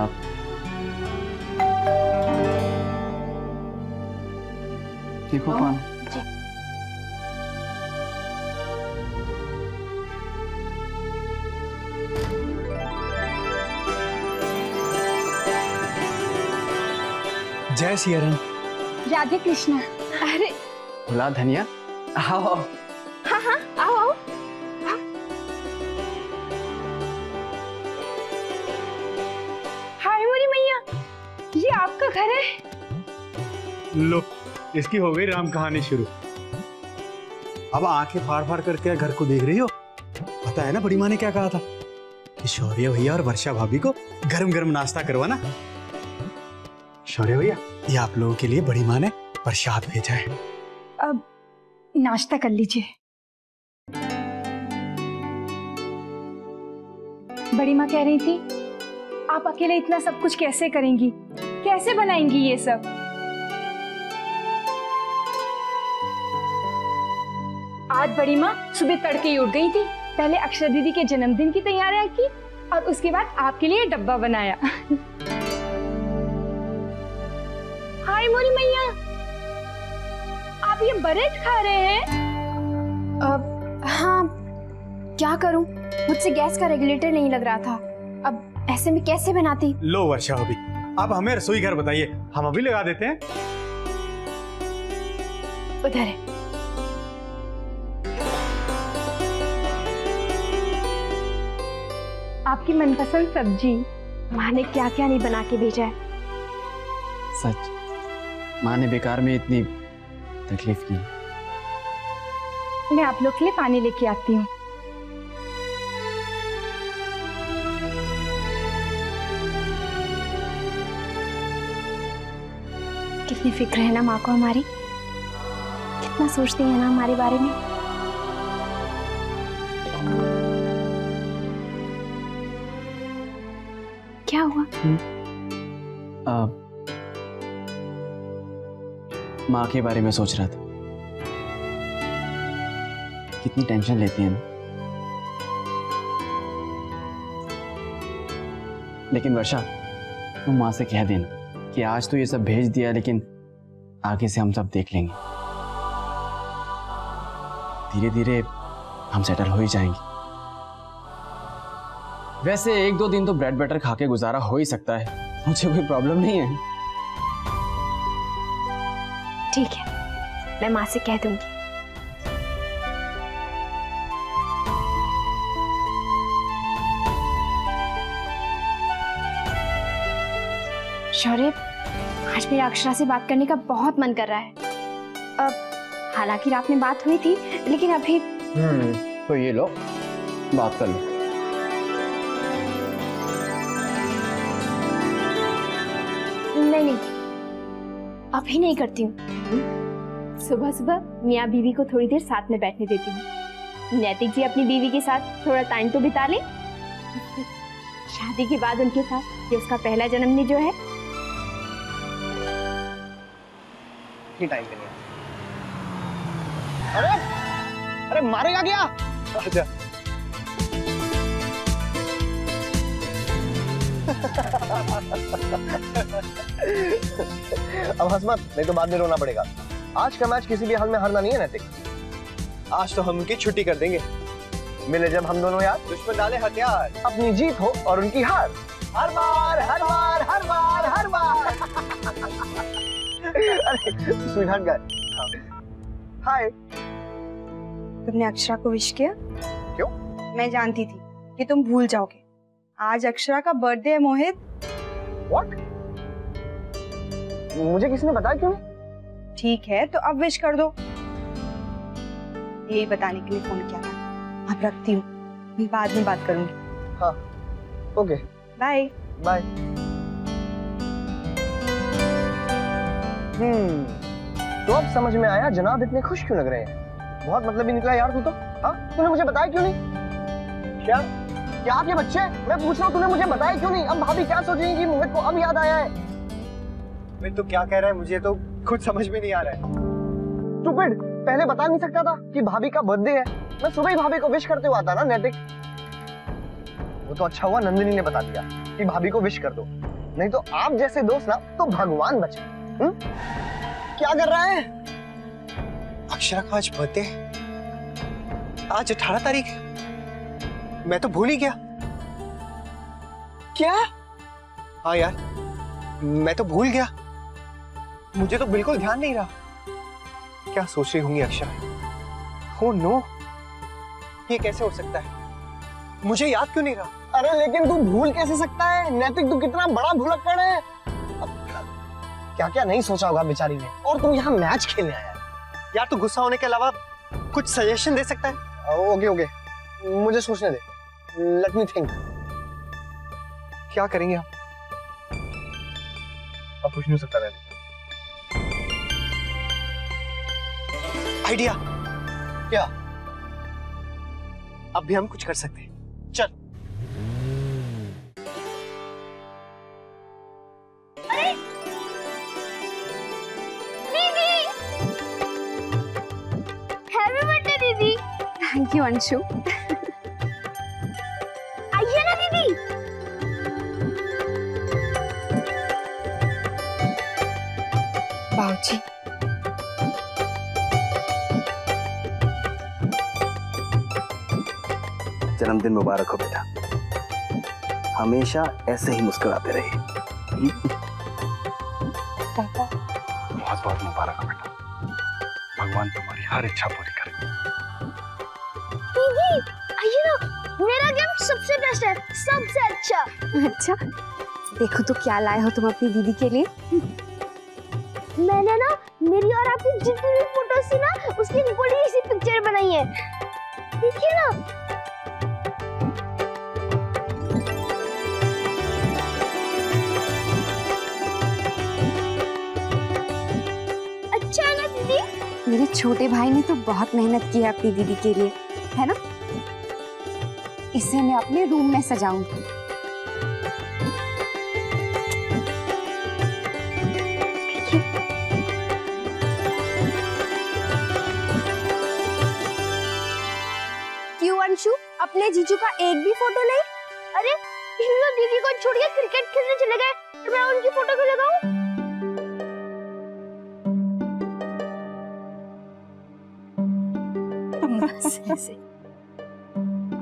देखो कौन? जी। जय सिया राम। राधे कृष्णा। अरे भोला धनिया, आओ। हाँ, आओ। हाय मोरी मैया, ये आपका घर है? लो, इसकी हो गई राम कहानी शुरू। अब आंखें फाड़ फाड़ करके घर को देख रही हो। पता है ना बड़ी माँ ने क्या कहा था कि शौर्य भैया और वर्षा भाभी को गरम गरम नाश्ता करवाना। शौर्य भैया, ये आप लोगों के लिए बड़ी माँ ने प्रसाद भेजा है। अब नाश्ता कर लीजिए। बड़ी माँ कह रही थी आप अकेले इतना सब कुछ कैसे करेंगी, कैसे बनाएंगी ये सब? आज बड़ी माँ सुबह तड़के ही उठ गई थी, पहले अक्षर दीदी के जन्मदिन की तैयारियां की और उसके बाद आपके लिए डब्बा बनाया। हाय मोरी मैया, आप ये ब्रेड खा रहे हैं? हाँ, क्या करूं? मुझसे गैस का रेगुलेटर नहीं लग रहा था। अब ऐसे में कैसे बनाती? लो वर्षा भाभी, अब हमें रसोई घर बताइए, हम अभी लगा देते हैं। उधर है। आपकी मनपसंद सब्जी माँ ने क्या क्या नहीं बना के भेजा है। सच, माँ ने बेकार में इतनी तकलीफ की। मैं आप लोग के लिए पानी लेके आती हूँ। कितनी फिक्र है ना माँ को हमारी, कितना सोचती है ना हमारे बारे में। क्या हुआ? माँ के बारे में सोच रहा था, कितनी टेंशन लेती है ना। लेकिन वर्षा, तुम माँ से कह देना कि आज तो ये सब भेज दिया, लेकिन आगे से हम सब देख लेंगे। धीरे धीरे हम सेटल हो ही जाएंगे। वैसे 1-2 दिन तो ब्रेड बटर खा के गुजारा हो ही सकता है, मुझे कोई प्रॉब्लम नहीं है। ठीक है, मैं माँ से कह दूंगी। शौर्य, आज मेरा अक्षरा से बात करने का बहुत मन कर रहा है। अब हालांकि रात में बात हुई थी, लेकिन अभी तो ये लो, बात कर लो। नहीं, अभी नहीं करती हूँ। सुबह सुबह मियाँ बीवी को थोड़ी देर साथ में बैठने देती हूँ। नैतिक जी अपनी बीवी के साथ थोड़ा टाइम तो बिता ले। शादी के बाद उनके साथ ये उसका पहला जन्मदिन जो है। टाइम के लिए। अरे मारेगा क्या? आजा। अब हंस मत, नहीं तो बाद में रोना पड़ेगा। आज का मैच किसी भी हाल में हारना नहीं है नैतिक। आज तो हम उनकी छुट्टी कर देंगे। मिले जब हम दोनों यार, दुश्मन डाले हथियार, अपनी जीत हो और उनकी हार। हर बार हर बार हर बार हर बार। अरे स्वीटहार्ट गाय, हाय। तुमने अक्षरा को विश किया? क्यों? मैं जानती थी कि तुम भूल जाओगे। आज अक्षरा का बर्थडे है मोहित। What? मुझे किसी ने बताया क्यों? ठीक है, तो अब विश कर दो। यही बताने के लिए फोन किया था। अब रखती हूँ, मैं बाद में बात करूंगी। हाँ, ओके। बाय। बाय। तो अब समझ में आया जनाब इतने खुश क्यों लग रहे हैं। बहुत मतलब ही निकला यार तू तो। हाँ, तूने मुझे बताया क्यों नहीं? क्या क्या के बच्चे, मैं पूछ रहा हूँ, तूने मुझे बताया क्यों नहीं? अब भाभी क्या सोचेंगी कि मोहित को अब याद आया है? मैं तो क्या कह रहा है, मुझे तो खुद समझ में नहीं आ रहा है। स्टूपिड, पहले बता नहीं सकता था कि भाभी का बर्थडे है? मैं सुबह ही भाभी को विश करते हुआ आता ना नैतिक। वो तो अच्छा हुआ नंदिनी ने बता दिया कि भाभी को विश कर दो, नहीं तो आप जैसे दोस्त ना तो भगवान बचे। क्या कर रहा है? अक्षरा का आज बर्थडे है, आज 18 तारीख है। मैं तो भूल ही गया। क्या? हाँ यार, मैं तो भूल गया, मुझे तो बिल्कुल ध्यान नहीं रहा। क्या सोच रही होंगी अक्षरा? ओह नो, ये कैसे हो सकता है? मुझे याद क्यों नहीं रहा? अरे लेकिन तू भूल कैसे सकता है नैतिक? तू कितना बड़ा भुलक्कड़ है। क्या क्या नहीं सोचा होगा बेचारी ने, और तू यहाँ मैच खेलने आया है। यार तू गुस्सा होने के अलावा कुछ सजेशन दे सकता है? ओके ओके, मुझे सोचने दे, लेट मी थिंक। क्या करेंगे हम? अब कुछ नहीं हो सकता। आइडिया क्या? अब भी हम कुछ कर सकते हैं। चल। अरे दीदी, हैप्पी बर्थडे दीदी। Thank you Anshu. आइए ना दीदी। बाबूजी, जन्मदिन मुबारक हो बेटा, हमेशा ऐसे ही मुस्कुराते रहिए। बहुत बहुत मुबारक हो बेटा, भगवान तुम्हारी हर इच्छा पूरी करे। दीदी आइए ना, मेरा गिफ्ट सबसे बेस्ट है, सबसे अच्छा। अच्छा, देखो तो क्या लाए हो तुम अपनी दीदी के लिए। मैंने ना मेरी और आपकी जितनी भी फोटोज थी ना, उसकी बड़ी सी पिक्चर बनाई है, देखिए ना। अच्छा है ना दीदी? मेरे छोटे भाई ने तो बहुत मेहनत की है अपनी दीदी के लिए, है ना? इसे मैं अपने रूम में सजाऊंगी। क्यों अंशु, अपने जीजू का एक भी फोटो नहीं? अरे तो दीदी को छोड़ के क्रिकेट खेलने चले गए, तो मैं उनकी फोटो क्यों लगाऊं?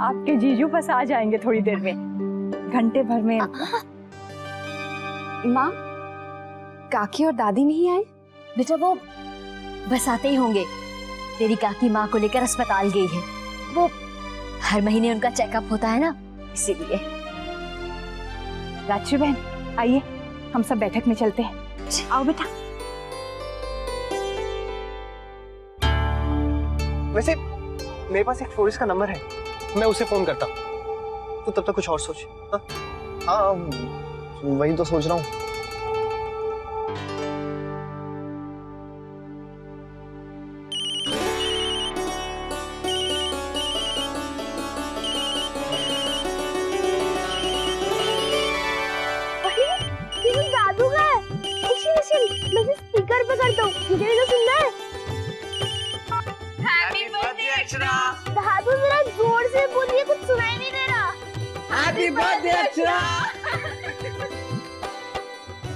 आपके जीजू बस आ जाएंगे थोड़ी देर में, घंटे भर में। माँ, काकी और दादी नहीं आए? बेटा वो बस आते ही होंगे। तेरी काकी माँ को लेकर अस्पताल गई है, वो हर महीने उनका चेकअप होता है ना, इसीलिए। राजश्री बहन आइए, हम सब बैठक में चलते हैं। आओ बेटा। वैसे मेरे पास एक फ्लोरिस्ट का नंबर है, मैं उसे फोन करता हूँ। तो तब तक कुछ और सोच। हाँ वही तो सोच रहा हूँ। दादू का है, मैं स्पीकर पे करता हूँ, मुझे तो सुनना है। Happy birthday Akshara. दादू जरा जोर से बोलिए, कुछ सुनाई नहीं दे रहा। Happy birthday Akshara.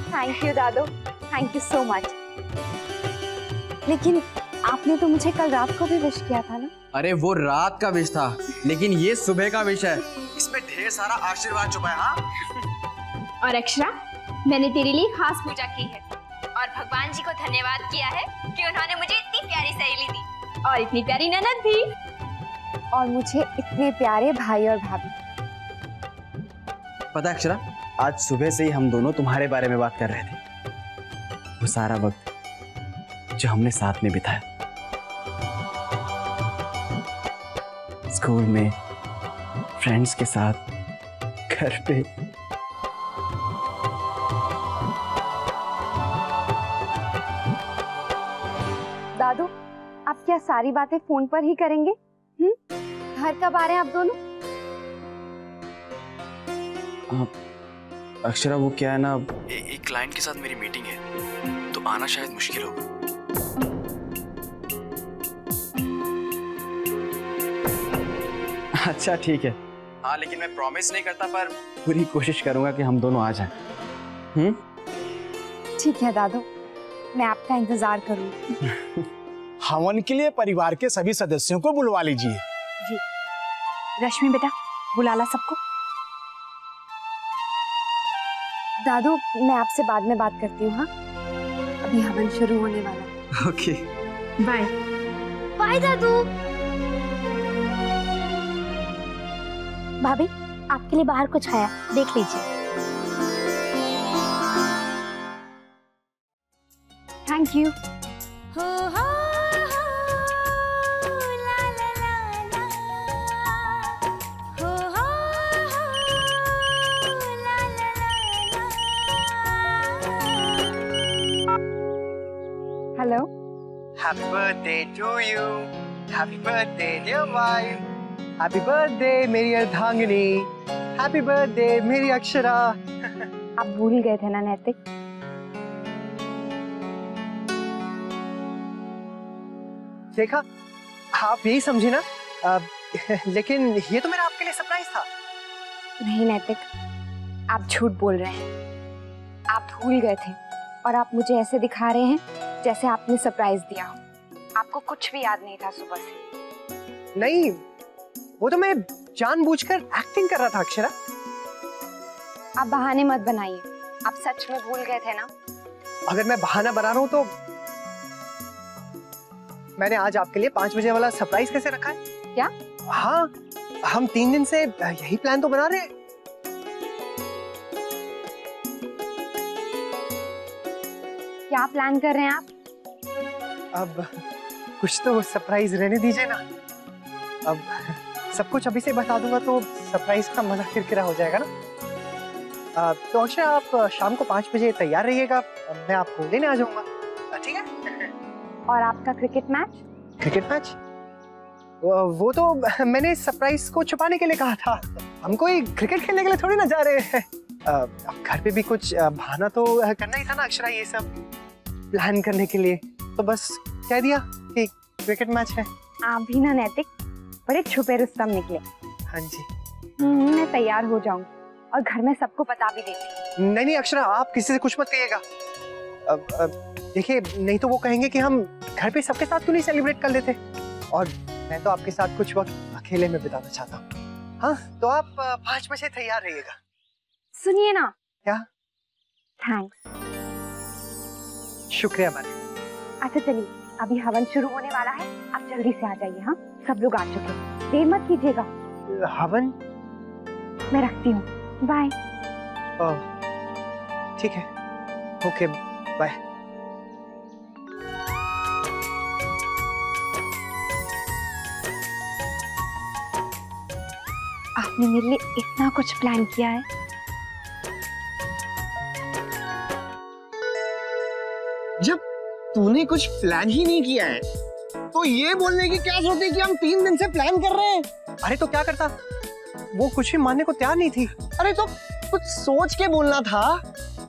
Thank you Dadu, thank you so much. लेकिन आपने तो मुझे कल रात को भी विश किया था ना? अरे वो रात का विश था, लेकिन ये सुबह का विश है, इसमें ढेर सारा आशीर्वाद छुपा है। हाँ और अक्षरा, मैंने तेरे लिए खास पूजा की है और भगवान जी को धन्यवाद किया है कि उन्होंने मुझे इतनी प्यारी सहेली दी और इतनी प्यारी ननद भी, और मुझे इतने प्यारे भाई और भाभी। पता है अक्षरा, आज सुबह से ही हम दोनों तुम्हारे बारे में बात कर रहे थे। वो सारा वक्त जो हमने साथ में बिताया, स्कूल में, फ्रेंड्स के साथ, घर पे। दादू, आप क्या सारी बातें फोन पर ही करेंगे? घर कब आ रहे हैं आप दोनों? अक्षरा वो क्या है ना, एक क्लाइंट के साथ मेरी मीटिंग है, तो आना शायद मुश्किल होगा। अच्छा ठीक है। हाँ लेकिन मैं प्रॉमिस नहीं करता, पर पूरी कोशिश करूंगा कि हम दोनों आ जाएं। ठीक है दादू, मैं आपका इंतजार करूंगी। हवन के लिए परिवार के सभी सदस्यों को बुलवा लीजिए। जी रश्मि बेटा, बुला ला सबको। दादू, मैं आपसे बाद में बात करती हूँ। हाँ, अभी हवन शुरू होने वाला है। ओके बाय बाय दादू। भाभी, आपके लिए बाहर कुछ आया, देख लीजिए। Thank you. Hello. Happy birthday to you, happy birthday dear wife, happy birthday मेरी अर्धांगिनी, हैप्पी बर्थडे मेरी अक्षरा। आप भूल गए थे ना नैतिक? देखा, आप यही समझी ना। लेकिन ये तो मेरा आपके लिए सरप्राइज था। नहीं नैतिक, आप झूठ बोल रहे हैं। आप भूल गए थे और आप मुझे ऐसे दिखा रहे हैं जैसे आपने सरप्राइज दिया हो। आपको कुछ भी याद नहीं था सुबह से। नहीं, वो तो मैं जानबूझकर एक्टिंग कर रहा था अक्षरा। आप बहाने मत बनाइए, आप सच में भूल गए थे ना। अगर मैं बहाना बना रहा हूं तो मैंने आज आपके लिए 5 बजे वाला सरप्राइज कैसे रखा है? क्या? हाँ, हम 3 दिन से यही प्लान तो बना रहे हैं। क्या प्लान कर रहे हैं आप? अब कुछ तो सरप्राइज रहने दीजिए ना। अब सब कुछ अभी से बता दूंगा तो सरप्राइज का मजा किरकिरा हो जाएगा ना। तो अक्षय आप शाम को 5 बजे तैयार रहिएगा, मैं आपको लेने आ जाऊंगा, ठीक है? और आपका क्रिकेट मैच? Cricket match? वो तो मैंने सरप्राइज को छुपाने के लिए कहा था। हम कोई क्रिकेट खेलने के लिए थोड़ी ना जा रहे हैं। अब घर पे भी कुछ बहाना तो करना ही था ना अक्षरा, ये सब प्लान करने के लिए। तो बस कह दिया कि क्रिकेट मैच है। आप भी ना नैतिक बड़े छुपे रुस्तम निकले। हाँ जी। मैं तैयार हो जाऊंगी और घर में सबको बता भी देती। नहीं अक्षरा, आप किसी से कुछ मत कहिएगा। देखिए, नहीं तो वो कहेंगे कि हम घर पे सबके साथ क्यों नहीं सेलिब्रेट कर लेते। और मैं तो आपके साथ कुछ वक्त अकेले में बिताना चाहता हूँ। हाँ, तो आप 5 बजे तैयार रहिएगा। सुनिए ना। क्या? थैंक्स। शुक्रिया मैडम। अच्छा चलिए, अभी हवन शुरू होने वाला है, आप जल्दी से आ जाइए। हाँ, सब लोग आ चुके हैं, देर मत कीजिएगा। हवन? मैं रखती हूँ, बाय। ठीक है, ओके, बाय। आपने मेरे लिए इतना कुछ प्लान किया है। जब तूने कुछ प्लान ही नहीं किया है तो ये बोलने की क्या जरूरत है कि हम 3 दिन से प्लान कर रहे हैं? अरे तो क्या करता, वो कुछ भी मानने को तैयार नहीं थी। अरे तो कुछ सोच के बोलना था।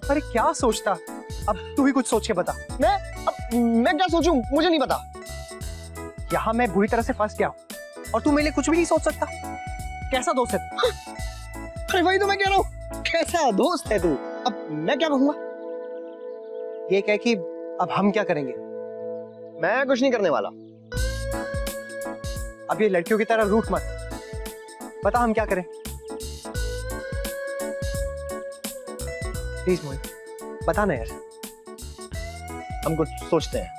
अरे क्या सोचता, अब तू ही कुछ सोच के बता। मैं क्या सोचूं, मुझे नहीं पता। यहाँ मैं बुरी तरह से फंस गया और तू मेरे लिए कुछ भी नहीं सोच सकता। कैसा दोस्त है तू? अरे वही तो मैं कह रहा हूँ, कैसा दोस्त है तू। अब मैं क्या कहूंगा? ये कह कि अब हम क्या करेंगे? मैं कुछ नहीं करने वाला। अब ये लड़कियों की तरह रूठ मत, बता हम क्या करें? प्लीज मोहित, बता ना यार। हम कुछ सोचते हैं।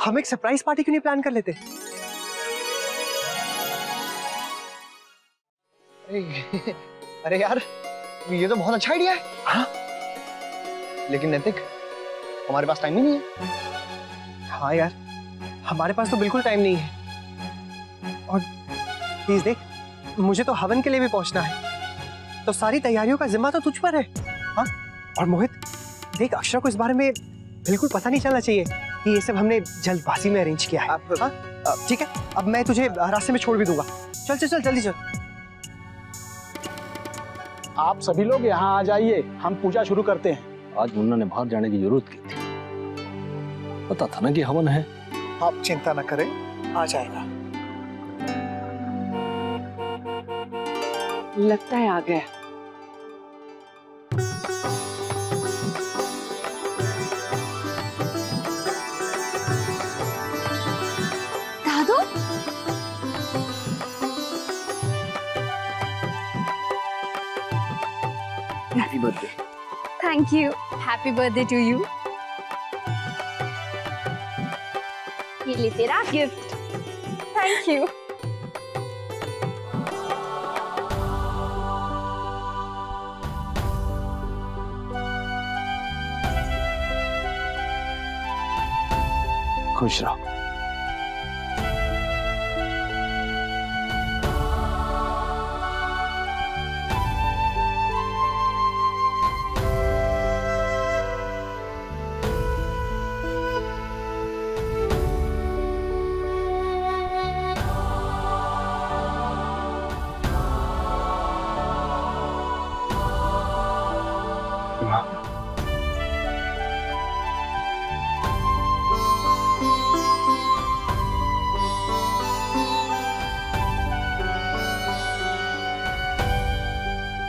हम एक सरप्राइज पार्टी क्यों नहीं प्लान कर लेते? अरे यार, ये तो बहुत अच्छा आइडिया है। हाँ? लेकिन नैतिक, हमारे पास टाइम ही नहीं है। हाँ यार, हमारे पास तो बिल्कुल टाइम नहीं है। और प्लीज देख, मुझे तो हवन के लिए भी पहुंचना है, तो सारी तैयारियों का जिम्मा तो तुझ पर है। हाँ? और मोहित देख, अक्षरा को इस बारे में बिल्कुल पता नहीं चलना चाहिए कि ये सब हमने जल्दबाजी में अरेंज किया है। हाँ? ठीक है, अब मैं तुझे रास्ते में छोड़ भी दूंगा। चल चल चल, जल्दी चल। आप सभी लोग यहाँ आ जाइए, हम पूजा शुरू करते हैं। आज मुन्ना ने बाहर जाने की जरूरत की थी, पता था ना कि हवन है। आप चिंता न करें, आ जाएगा। लगता है आ गया। दादू, happy birthday. Thank you. Happy birthday to you. ये ले तेरा गिफ्ट। Thank you. खुश रहो।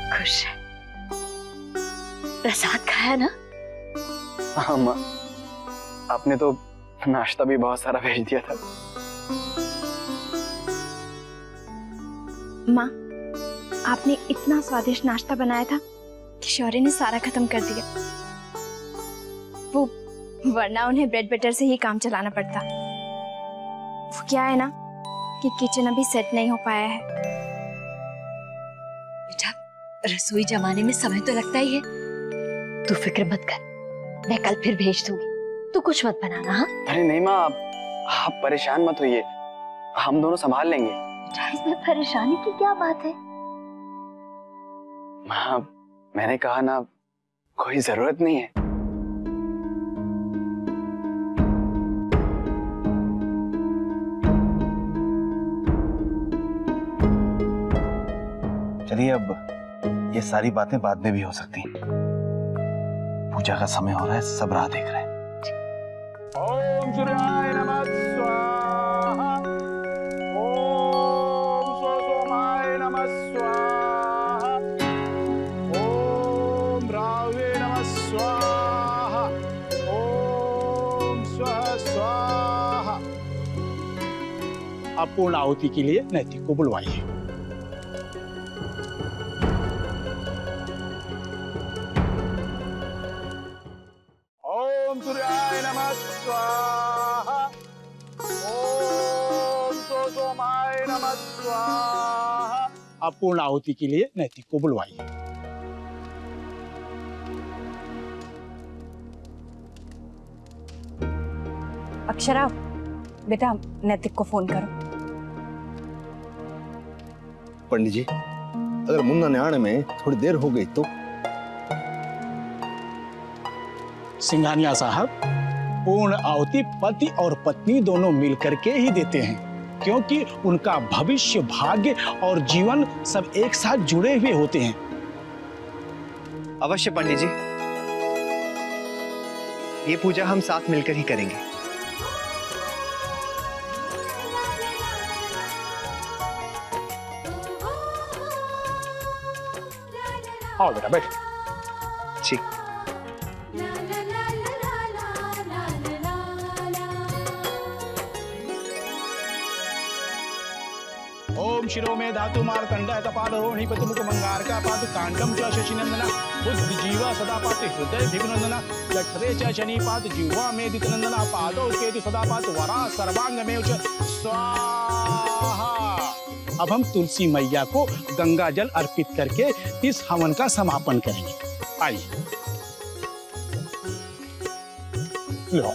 खुश है? प्रसाद खाया ना? हाँ माँ, आपने तो नाश्ता भी बहुत सारा भेज दिया था। माँ, आपने इतना स्वादिष्ट नाश्ता बनाया था कि शौर्य ने सारा खत्म कर दिया। वो वरना उन्हें ब्रेड बटर से ही काम चलाना पड़ता। वो क्या है ना कि किचन अभी सेट नहीं हो पाया है। बेटा, रसोई जमाने में समय तो लगता ही है। तू फिक्र मत कर, मैं कल फिर भेज दूंगी। तू कुछ मत बनाना। हाँ? अरे नहीं माँ, आप परेशान मत होइए, हम दोनों संभाल लेंगे। बेटा, इसमें परेशानी की क्या बात है? माँ, मैंने कहा ना, कोई जरूरत नहीं है। चलिए, अब ये सारी बातें बाद में भी हो सकती हैं। पूजा का समय हो रहा है, सब राह देख रहे हैं। ओम सूर्याय नमः स्वाहा, ओम सोमाय नमः स्वाहा, ओम रावे नमः स्वाहा, ओम स्वः स्वाहा। अब पूर्ण आहुति के लिए नैतिक को बुलवाइए। ओम सूर्याय नमः स्वाहा, ओम सोमाय नमः स्वाहा। अब पूर्ण आहुति के लिए नैतिक को बुलवाइए। अक्षरा, बेटा नैतिक को फोन करो। पंडित जी, अगर मुन्ना ने आने में थोड़ी देर हो गई तो? सिंघानिया साहब, पूर्ण आहुति पति और पत्नी दोनों मिलकर के ही देते हैं, क्योंकि उनका भविष्य, भाग्य और जीवन सब एक साथ जुड़े हुए होते हैं। अवश्य पंडित जी, ये पूजा हम साथ मिलकर ही करेंगे। आओ बेटा, बैठ। ठीक। ओम शिरो में धातु मार्तंड कपाल रोहिणी पतिमुख मंगार का पाद कांडम च शशिनंदना बुद्धि जीवा सदा पाति हृदय भिवनंदना लक्षरे च शनि पाद जीवा में दितनंदना पादो केतु सदा पात वरा सर्वांग में उच स्वाहा। अब हम तुलसी मैया को गंगा जल अर्पित करके इस हवन का समापन करेंगे। आइए, लो।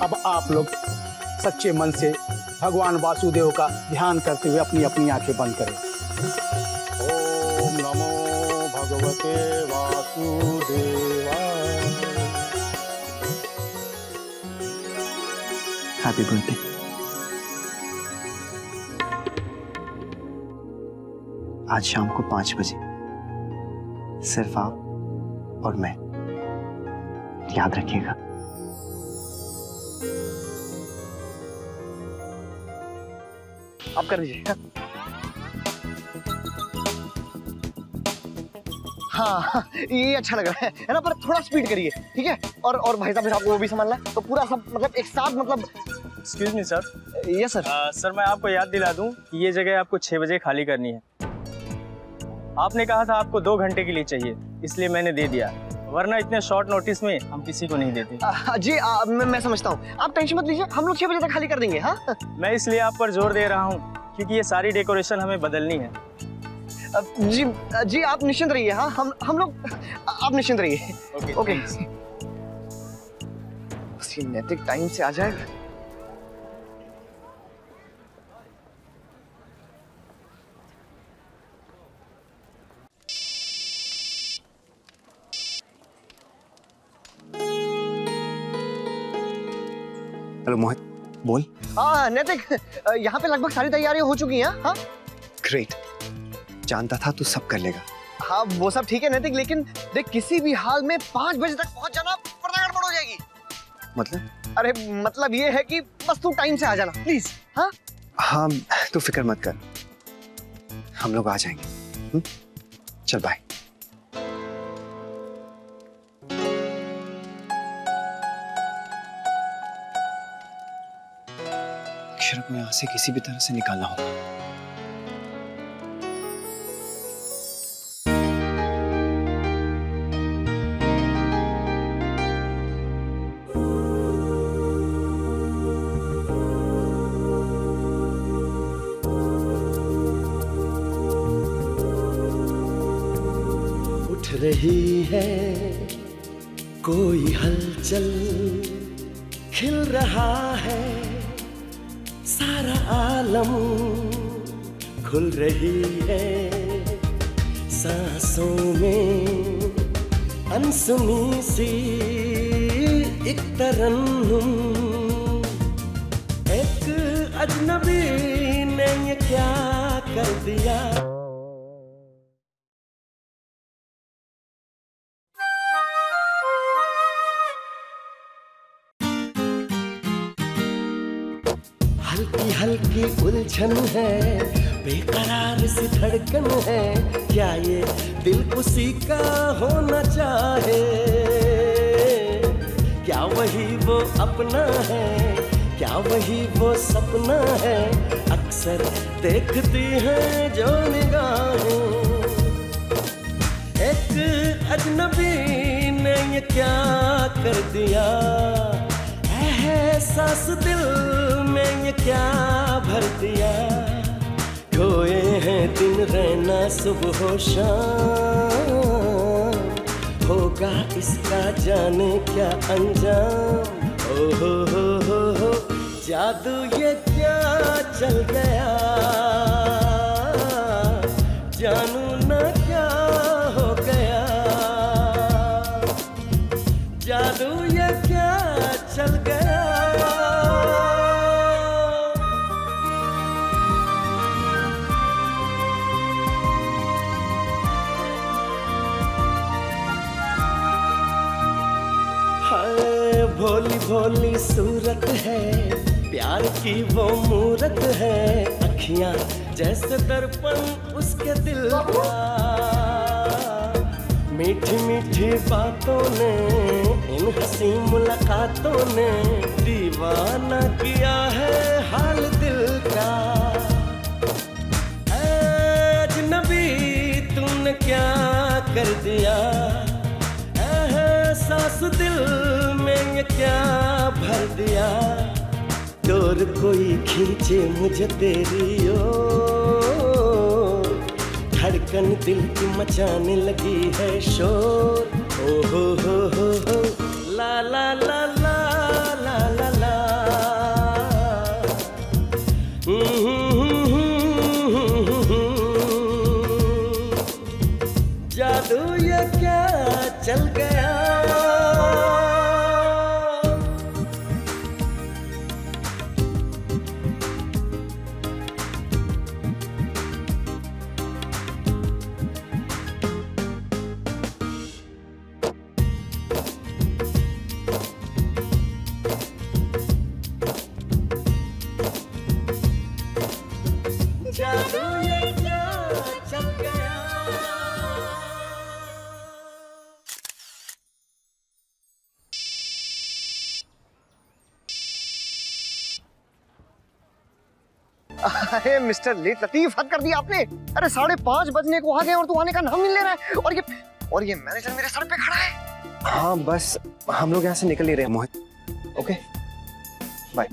अब आप लोग सच्चे मन से भगवान वासुदेव का ध्यान करते हुए अपनी अपनी आंखें बंद करें। ओम नमो भगवते वासुदेवाय। Happy birthday. आज शाम को 5 बजे सिर्फ आप और मैं, याद रखिएगा। आप कर दीजिए। हाँ, ये अच्छा लग रहा है ना, पर थोड़ा स्पीड करिए, ठीक है? और भाई साहब, आपको वो भी संभालना है, तो पूरा सब मतलब एक साथ मतलब। Excuse me sir. Yes sir. Sir, मैं आपको याद दिला दूं कि ये जगह आपको 6 बजे खाली करनी है। आपने कहा था आपको 2 घंटे के लिए चाहिए, इसलिए मैंने दे दिया, वरना इतने शॉर्ट नोटिस में हम किसी को नहीं देते। जी मैं समझता हूँ, आप टेंशन मत लीजिए, हम लोग 6 बजे तक खाली कर देंगे। हाँ, मैं इसलिए आप पर जोर दे रहा हूँ क्योंकि ये सारी डेकोरेशन हमें बदलनी है। जी आप निश्चिंत रहिए। हाँ, हम लोग, आप निश्चिंत रहिए। ओके। बस ये नैतिक टाइम से आ जाएगा। हेलो मोहित, बोल। हाँ नैतिक, यहाँ पे लगभग सारी तैयारियां हो चुकी हैं। हाँ, ग्रेट, जानता था तू सब कर लेगा। हाँ वो सब ठीक है नैतिक, लेकिन देख किसी भी हाल में 5 बजे तक पहुंच जाना वरना गड़बड़ हो जाएगी। मतलब? अरे मतलब ये है कि बस तू टाइम से आ जाना प्लीज। हाँ हाँ तू फिक्र मत कर, हम लोग आ जाएंगे। चल बाय। अक्षरा को यहाँ से किसी भी तरह से निकालना होगा। उठ रही है कोई हलचल, खिल रहा है सारा आलम, खुल रही है सांसों में अनसुनी सी एक तरन्नुम। एक अजनबी ने ये क्या कर दिया। हल्की हल्की उलझन है, बेकरार सी धड़कन है, क्या ये दिल उसी का होना चाहे। क्या वही वो अपना है, क्या वही वो सपना है, अक्सर देखती हैं जो निगाहें। एक अजनबी ने ये क्या कर दिया, एहसास दिल में ये क्या भर दिया। खोए हैं दिन रहना सुबह हो शाम, होगा इसका जाने क्या अंजाम। ओ हो जादू ये क्या चल गया, जानू ना क्या हो गया। जादू ये क्या चल गया। हाय भोली भोली सूरत है, प्यार की वो मूरत है, अखियां जैसे दर्पण उसके दिल का। मीठी मीठी बातों ने, इन हंसी मुलाकातों ने दीवाना किया है हाल दिल का। अजनबी तूने क्या कर दिया, एहसास दिल में ये क्या भर दिया। डोर कोई खींचे मुझे तेरी ओर, धड़कन दिल की मचाने लगी है शोर। ओ हो ला ला ला ला ला ला ला। जादू ये क्या चल गया। अरे मिस्टर लेट लतीफ, हद कर दिया आपने। अरे 5:30 बजने को आ गए और तू आने का नाम नहीं ले रहा है। और ये मैनेजर मेरे सर पे खड़ा है। हाँ बस हम लोग यहाँ से निकल ही रहे हैं मोहित। Okay bye.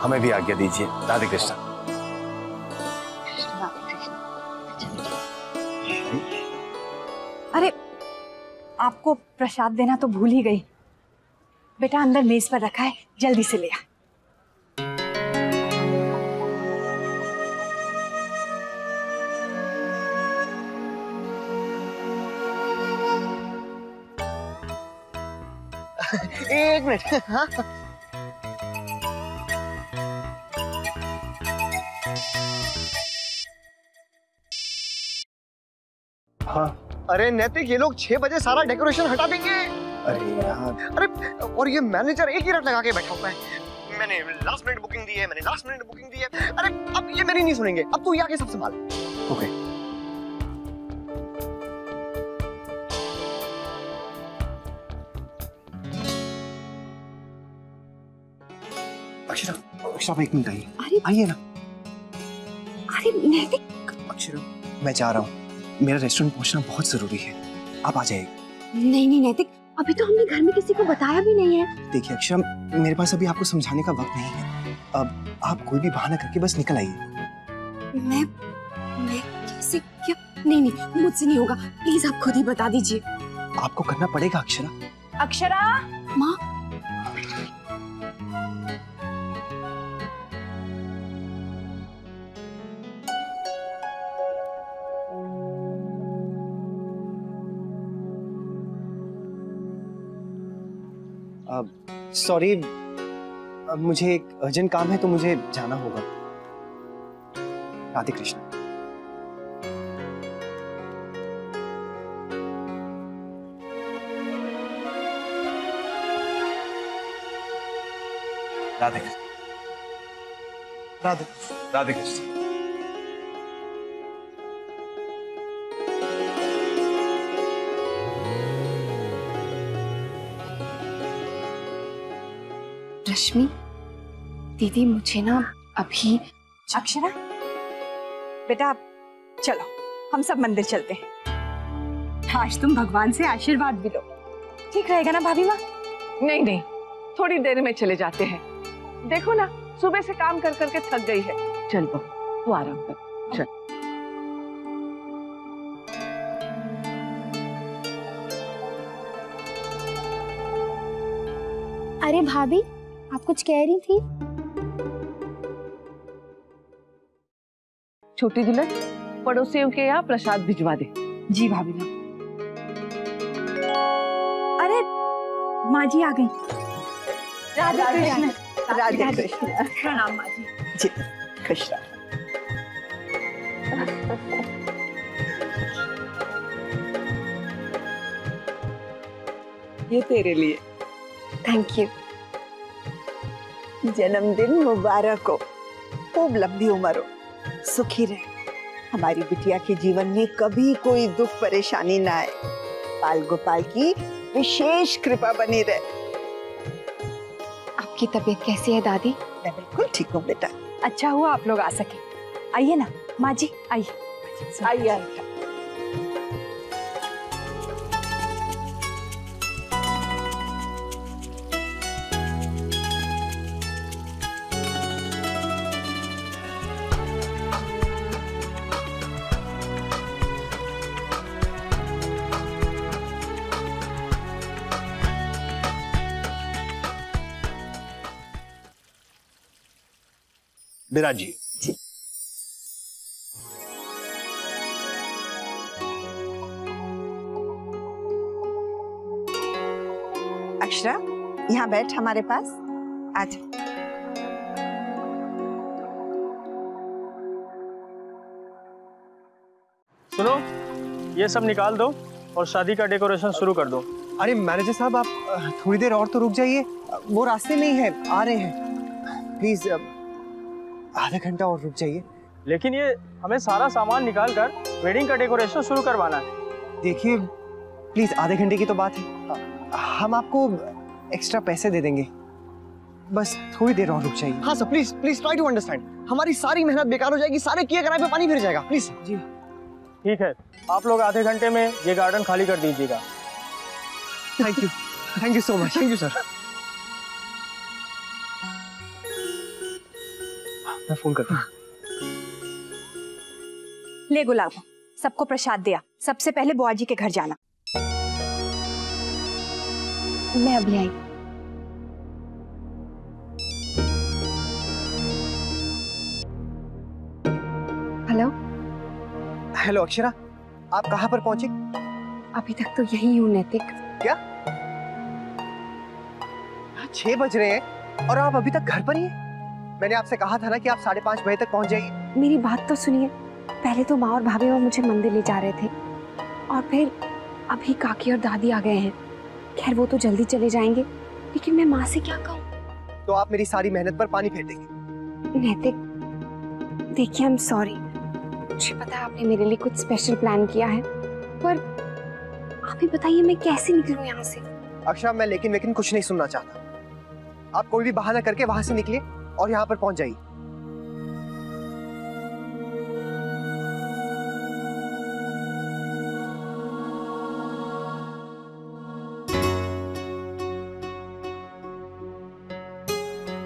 हमें भी आज्ञा दीजिए। राधे कृष्ण। कृष्ण राधे कृष्ण। आपको प्रसाद देना तो भूल ही गई। बेटा अंदर मेज पर रखा है, जल्दी से ले आ। एक मिनट। हाँ हाँ। अरे नैतिक, ये लोग 6 बजे सारा डेकोरेशन हटा देंगे। अरे यार, अरे और ये मैनेजर एक ही रट लगा के बैठा हुआ है। मैंने लास्ट मिनट बुकिंग दी है, मैंने लास्ट मिनट बुकिंग दी है। अरे अब ये मेरी नहीं सुनेंगे। अब तू ये आके सब संभाल। ओके। अक्षरा, अक्षरा आप 1 मिनट आइए। अरे आइए ना। अरे नैतिक। अक्षरा, मैं जा रहा हूँ, मेरा रेस्टोरेंट पहुँचना बहुत जरूरी है, आप आ जाइए। नहीं नहीं नैतिक, अभी तो हमने घर में किसी को बताया भी नहीं है। देखिए अक्षरा, मेरे पास अभी आपको समझाने का वक्त नहीं है। अब आप कोई भी बहाना करके बस निकल आइए। मैं कैसे क्या? नहीं नहीं, मुझसे नहीं होगा, प्लीज आप खुद ही बता दीजिए। आपको करना पड़ेगा अक्षरा। अक्षरा। माँ। सॉरी, मुझे एक अर्जेंट काम है तो मुझे जाना होगा। राधे कृष्ण। राधे कृष्ण। राधे राधे कृष्ण। रश्मि दीदी, मुझे ना अभी। अक्षरा बेटा चलो हम सब मंदिर चलते हैं। आज तुम भगवान से आशीर्वाद भी लो, ठीक रहेगा ना भाभी माँ? नहीं नहीं, थोड़ी देर में चले जाते हैं। देखो ना, सुबह से काम कर करके थक गई है। चल बहू, तू आराम कर। चल। अरे भाभी, आप कुछ कह रही थी? छोटी दुल्हन, पड़ोसियों के यहाँ प्रसाद भिजवा दे। जी भाभी माँ। अरे माँ जी आ गई। राधे कृष्ण। राधे कृष्ण। प्रणाम माँ जी। जी खुश रहो। ये तेरे लिए। Thank you. जन्मदिन मुबारक हो, खूब लंबी उम्र हो, सुखी रहे। हमारी बिटिया के जीवन में कभी कोई दुख परेशानी ना आए। बाल गोपाल की विशेष कृपा बनी रहे। आपकी तबीयत कैसी है दादी? मैं बिल्कुल ठीक हूँ बेटा। अच्छा हुआ आप लोग आ सके। आइए ना माँ जी, आइए आइए। विराज जी। अक्षरा, यहाँ बैठ हमारे पास। आज सुनो, ये सब निकाल दो और शादी का डेकोरेशन शुरू कर दो। अरे मैनेजर साहब, आप थोड़ी देर और तो रुक जाइए, वो रास्ते में ही है, आ रहे हैं। प्लीज आधा घंटा और रुक जाइए। लेकिन ये हमें सारा सामान निकाल कर वेडिंग का डेकोरेशन शुरू करवाना है। देखिए प्लीज, आधे घंटे की तो बात है, हम आपको एक्स्ट्रा पैसे दे देंगे, बस थोड़ी देर और रुक जाइए। हाँ sir, please please try to understand. हमारी सारी मेहनत बेकार हो जाएगी, सारे किए कराए पे पानी फिर जाएगा। प्लीज जी ठीक है, आप लोग आधे घंटे में ये गार्डन खाली कर दीजिएगा। Thank you so much. Thank you sir. मैं फोन करता हूँ। ले गुलाब, सबको प्रसाद दिया। सबसे पहले बुआ जी के घर जाना। मैं अभी आई। हेलो हेलो अक्षरा, आप कहाँ पर पहुंची? अभी तक तो यही हूँ नैतिक। क्या 6 बज रहे हैं और आप अभी तक घर पर ही हैं? मैंने आपसे कहा था ना कि आप 5:30 बजे तक पहुंच जाइए। मेरी बात तो सुनिए। पहले तो माँ और भाभी वो मुझे मंदिर ले जा रहे थे और फिर अभी काकी और दादी आ गए हैं। खैर वो तो जल्दी चले जाएंगे, लेकिन मैं माँ से क्या कहूँ? तो आप मेरी सारी मेहनत पर पानी फेर देंगे। नैतिक देखिए, आई एम सॉरी। मुझे पता है आपने मेरे लिए कुछ स्पेशल प्लान किया है, पर आप ही बताइए मैं कैसे निकलूं यहाँ से? अक्षरा, मैं लेकिन कुछ नहीं सुनना चाहता। आप कोई भी बहाना करके वहां से निकलिए और यहाँ पर पहुंच जाइए।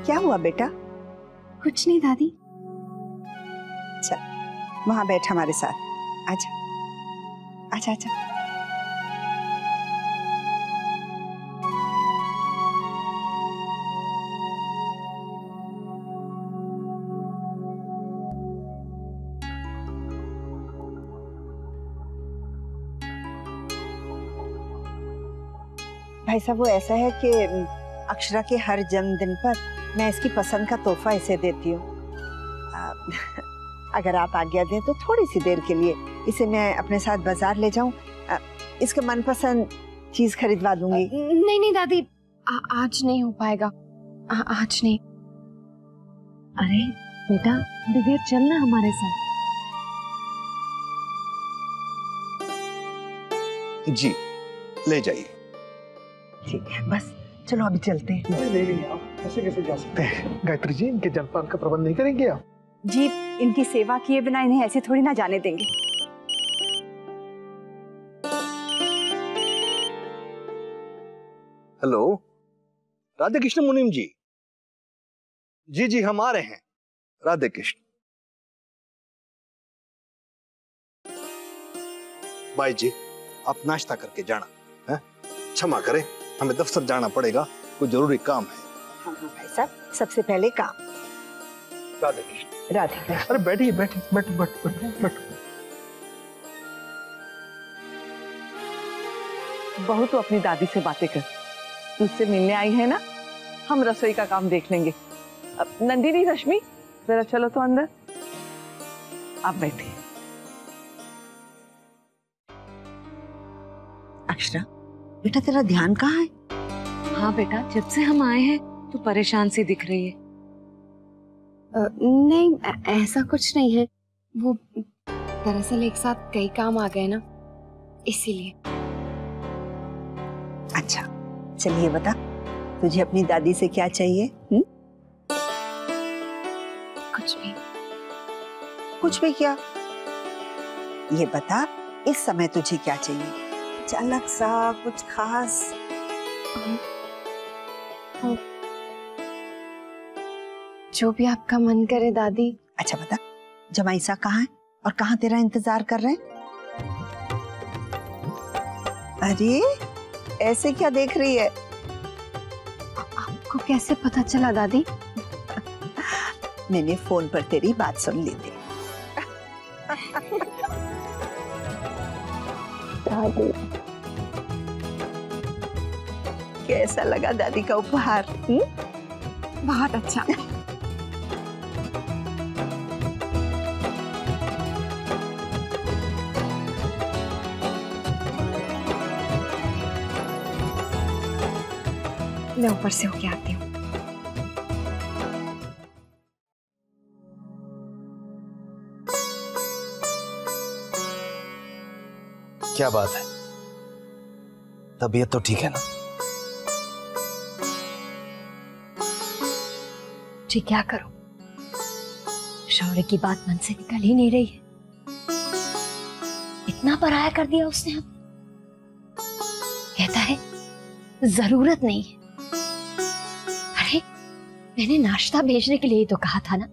क्या हुआ बेटा? कुछ नहीं दादी। चल वहां बैठ हमारे साथ। आजा आजा आजा। भाई साहब, वो ऐसा है कि अक्षरा के हर जन्मदिन पर मैं इसकी पसंद का तोहफा इसे देती हूँ। अगर आप आज्ञा दें तो थोड़ी सी देर के लिए इसे मैं अपने साथ बाजार ले जाऊं, इसके मनपसंद चीज खरीदवा दूंगी। नहीं नहीं दादी, आज नहीं हो पाएगा। आज नहीं। अरे बेटा, थोड़ी देर चलना हमारे साथ। जी ले जाइए। ठीक है, बस चलो अभी चलते हैं। नहीं, आप ऐसे कैसे जा सकते हैं? गायत्री जी, इनके जलपान का प्रबंध नहीं करेंगे आप? जी, इनकी सेवा किए बिना इन्हें ऐसे थोड़ी ना जाने देंगे। हेलो, राधे कृष्ण मुनिम जी। जी हम आ रहे हैं। राधे कृष्ण। भाई जी, आप नाश्ता करके जाना है। क्षमा करें, हमें दफ्तर जाना पड़ेगा, कोई जरूरी काम है। हाँ भाई साहब, सबसे पहले काम। राधे कृष्ण। राधे कृष्ण। अरे बैठिए बैठिए, बैठो। बहू तो अपनी दादी से बातें कर, तुझसे मिलने आई है ना, हम रसोई का काम देख लेंगे। अब नंदिनी, रश्मि, जरा चलो तो अंदर। आप बैठिए। अक्षरा बेटा, तेरा ध्यान कहाँ है? हाँ बेटा, जब से हम आए हैं तो परेशान सी दिख रही है। नहीं, ऐसा कुछ नहीं है। वो दरअसल एक साथ कई काम आ गए ना, इसीलिए। अच्छा चलिए, बता तुझे अपनी दादी से क्या चाहिए? कुछ भी क्या? ये बता, इस समय तुझे क्या चाहिए? कुछ अलग सा, कुछ खास? जो भी आपका मन करे दादी। अच्छा बता, जमाई सा कहाँ है और कहाँ तेरा इंतजार कर रहे हैं? अरे ऐसे क्या देख रही है? आपको कैसे पता चला दादी? मैंने फोन पर तेरी बात सुन ली थी। दादी, कैसा लगा दादी का उपहार? बहुत अच्छा। मैं ऊपर से होके आती हूँ। क्या बात है, तबीयत तो ठीक है ना? जी क्या करूं, शौर्य की बात मन से निकल ही नहीं रही है। इतना पराया कर दिया उसने। अब कहता है जरूरत नहीं है। अरे मैंने नाश्ता भेजने के लिए ही तो कहा था ना।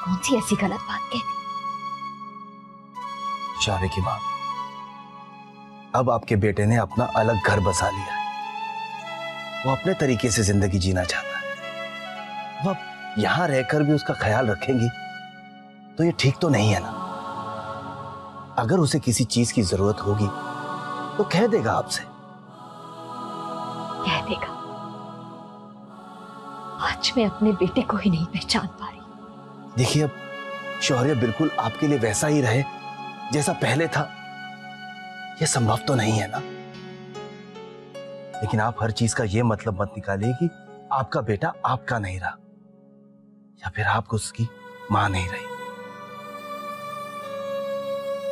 कौन सी ऐसी गलत बात कहती? शौर्य की मां, अब आपके बेटे ने अपना अलग घर बसा लिया है। वो अपने तरीके से जिंदगी जीना चाहता है। वो यहां रहकर भी उसका ख्याल रखेंगी तो ये ठीक तो नहीं है ना। अगर उसे किसी चीज की जरूरत होगी तो कह देगा आपसे। कह देगा। आज मैं अपने बेटे को ही नहीं पहचान पा रही। देखिए, अब शौर्य बिल्कुल आपके लिए वैसा ही रहे जैसा पहले था, यह संभव तो नहीं है ना। लेकिन आप हर चीज का यह मतलब मत निकालिए कि आपका बेटा आपका नहीं रहा या फिर आप उसकी मां नहीं रही।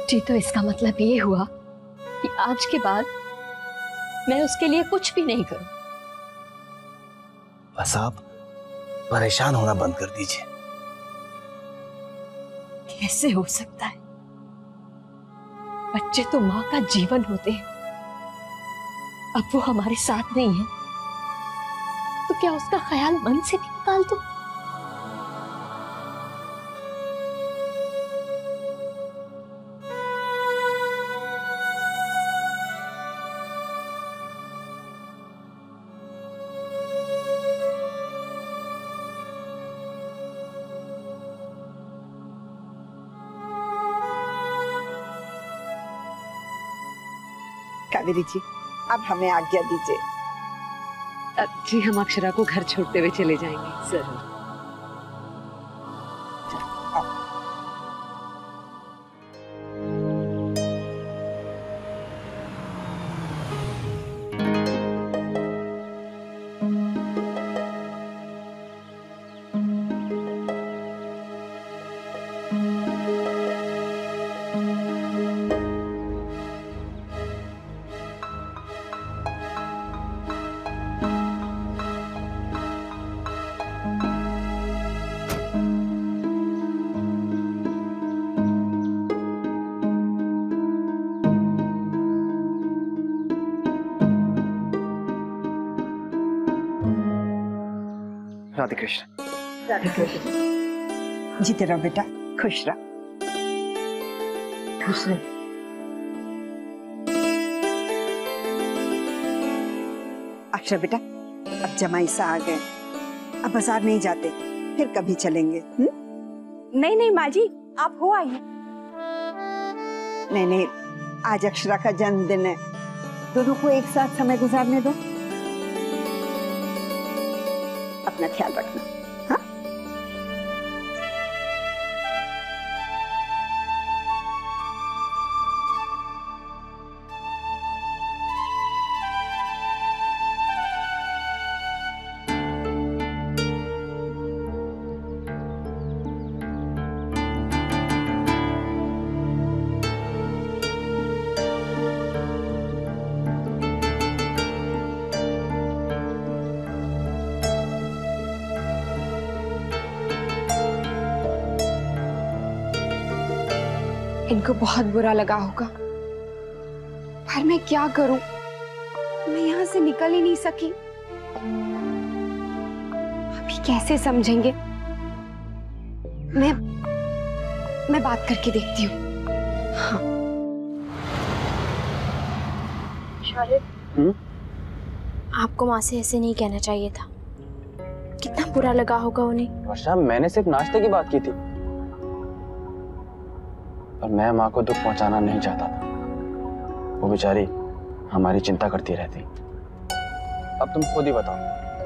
जी, तो इसका मतलब ये हुआ कि आज के बाद मैं उसके लिए कुछ भी नहीं करूं। बस आप परेशान होना बंद कर दीजिए। कैसे हो सकता है? बच्चे तो मां का जीवन होते हैं। अब वो हमारे साथ नहीं है तो क्या उसका ख्याल मन से भी निकाल दूं? कावेरी जी, अब हमें आज्ञा दीजिए। जी, हम अक्षरा को घर छोड़ते हुए चले जाएंगे। जरूर। राधे कृष्ण। राधे कृष्ण। जीते रहो बेटा, खुश रहो। खुश रहो। अक्षर बेटा, अब जमाई सा आ गए, अब बाजार नहीं जाते, फिर कभी चलेंगे। नहीं नहीं माँ जी, आप हो आइए। नहीं नहीं, आज अक्षरा का जन्मदिन है, दोनों को एक साथ समय गुजारने दो। अपना ख्याल रखना। हाँ? इनको बहुत बुरा लगा होगा, पर मैं क्या करूं? मैं यहाँ से निकल ही नहीं सकी। अभी कैसे समझेंगे? मैं बात करके देखती हूँ। हाँ। शौर्य, आपको माँ से ऐसे नहीं कहना चाहिए था। कितना बुरा लगा होगा उन्हें। वर्षा, मैंने सिर्फ नाश्ते की बात की थी और मैं माँ को दुख पहुंचाना नहीं चाहता था। वो बेचारी हमारी चिंता करती रहती। अब तुम खुद ही बताओ,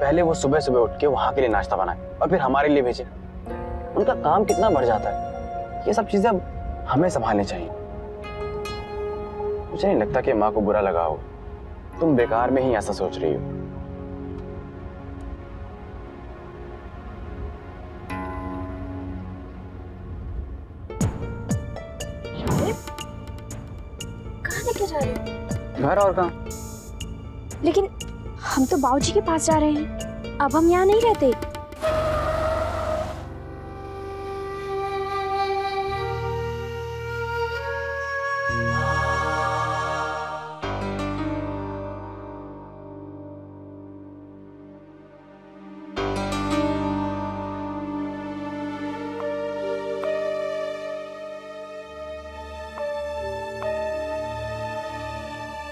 पहले वो सुबह सुबह उठ के वहां के लिए नाश्ता बनाए और फिर हमारे लिए भेजे। उनका काम कितना बढ़ जाता है। ये सब चीजें अब हमें संभालनी चाहिए। मुझे नहीं लगता कि माँ को बुरा लगा हो। तुम बेकार में ही ऐसा सोच रही हो। घर और कहाँ? लेकिन हम तो बाबूजी के पास जा रहे हैं। अब हम यहाँ नहीं रहते।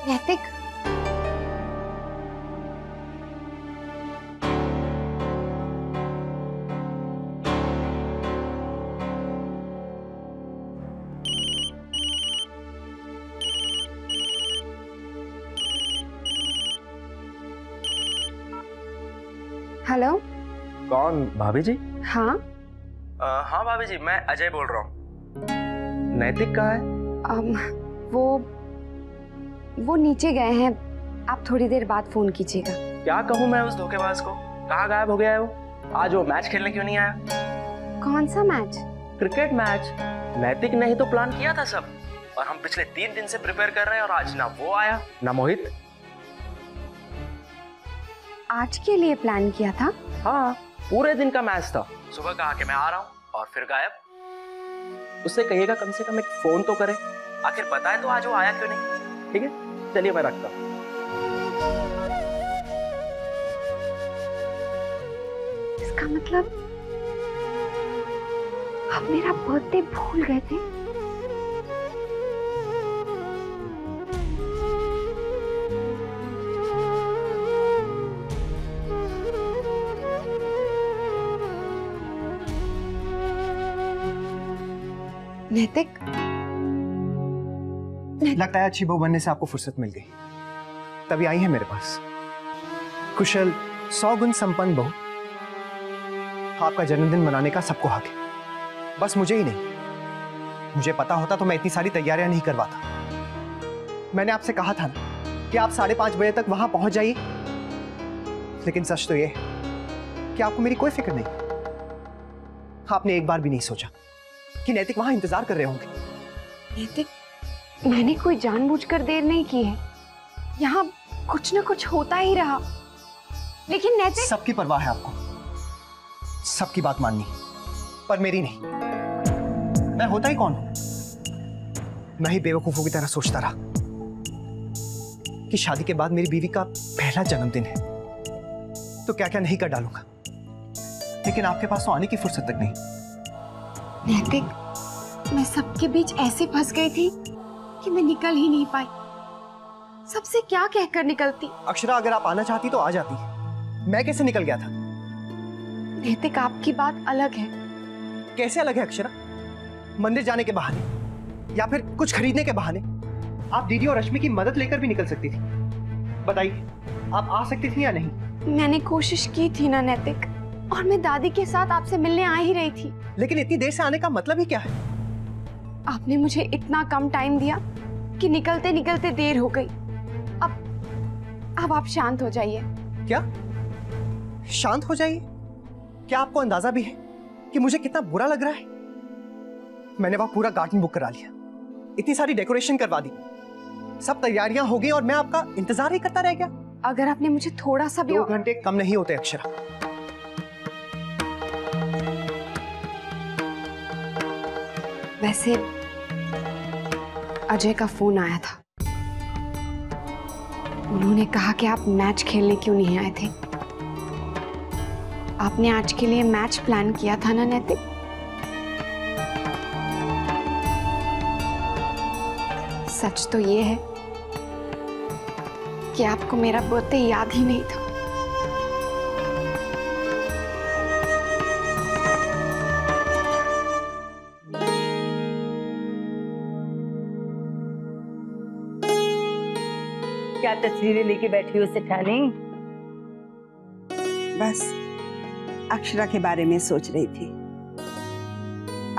नैतिक, हेलो। कौन? भाभी जी? हाँ। हाँ भाभी जी, मैं अजय बोल रहा हूँ। नैतिक कहाँ है? वो नीचे गए हैं, आप थोड़ी देर बाद फोन कीजिएगा। क्या कहूँ मैं उस धोखेबाज को, कहाँ गायब हो गया है वो? आज वो मैच खेलने क्यों नहीं आया? कौन सा मैच? Cricket match. नैतिक ने ही तो प्लान किया था सब, और हम पिछले 3 दिन से प्रिपेयर कर रहे हैं, और आज ना वो आया ना मोहित। आज के लिए प्लान किया था? हाँ, पूरे दिन का मैच था। सुबह कहा कि मैं आ रहा हूँ और फिर गायब। उससे कहिएगा कम से कम एक फोन तो करे, आखिर बताए तो आज वो आया क्यों नहीं। ठीक है, चलिए मैं रखता हूँ। इसका मतलब आप मेरा बर्थडे भूल गए थे? नैतिक, लगता है अच्छी बहू बनने से आपको फुर्सत मिल गई, तभी आई है मेरे पास। कुशल 100 गुण संपन्न बहू। आपका जन्मदिन मनाने का सबको हक है, बस मुझे ही नहीं। मुझे पता होता तो मैं इतनी सारी तैयारियां नहीं करवाता। मैंने आपसे कहा था ना कि आप 5:30 बजे तक वहां पहुंच जाइए, लेकिन सच तो यह है कि आपको मेरी कोई फिक्र नहीं। आपने एक बार भी नहीं सोचा कि नैतिक वहां इंतजार कर रहे होंगे। नैतिक, मैंने कोई जानबूझकर देर नहीं की है, यहाँ कुछ ना कुछ होता ही रहा। लेकिन नैतिक, सबकी परवाह है आपको, सबकी बात माननी, पर मेरी नहीं। मैं होता ही कौन हूं? मैं ही बेवकूफों की तरह सोचता रहा कि शादी के बाद मेरी बीवी का पहला जन्मदिन है तो क्या क्या नहीं कर डालूंगा, लेकिन आपके पास तो आने की फुर्सत तक नहीं। नैतिक, मैं सबके बीच ऐसे फंस गई थी कि मैं निकल ही नहीं पाई। सबसे क्या कहकर निकलती? अक्षरा, अगर आप आना चाहती तो आ जाती, मैं कैसे निकल गया था? नैतिक, आपकी बात अलग है। कैसे अलग है अक्षरा? मंदिर जाने के बहाने या फिर कुछ खरीदने के बहाने आप दीदी और रश्मि की मदद लेकर भी निकल सकती थी। बताइए, आप आ सकती थी या नहीं? मैंने कोशिश की थी ना नैतिक, और मैं दादी के साथ आपसे मिलने आ ही रही थी। लेकिन इतनी देर से आने का मतलब ही क्या है? आपने मुझे इतना कम टाइम दिया कि निकलते निकलते देर हो गई। अब आप शांत हो जाइए। क्या शांत हो जाइए? क्या आपको अंदाजा भी है कि मुझे कितना बुरा लग रहा है? मैंने वहां पूरा गार्डन बुक करा लिया, इतनी सारी डेकोरेशन करवा दी, सब तैयारियां हो गई और मैं आपका इंतजार ही करता रह गया। अगर आपने मुझे थोड़ा सा भी 2 घंटे कम नहीं होते अक्षरा। वैसे अजय का फोन आया था, उन्होंने कहा कि आप मैच खेलने क्यों नहीं आए थे। आपने आज के लिए मैच प्लान किया था ना नैतिक? सच तो ये है कि आपको मेरा बर्थडे याद ही नहीं था। क्या तस्वीरें लेके बैठी हो सेठानी? बस अक्षरा के बारे में सोच रही थी।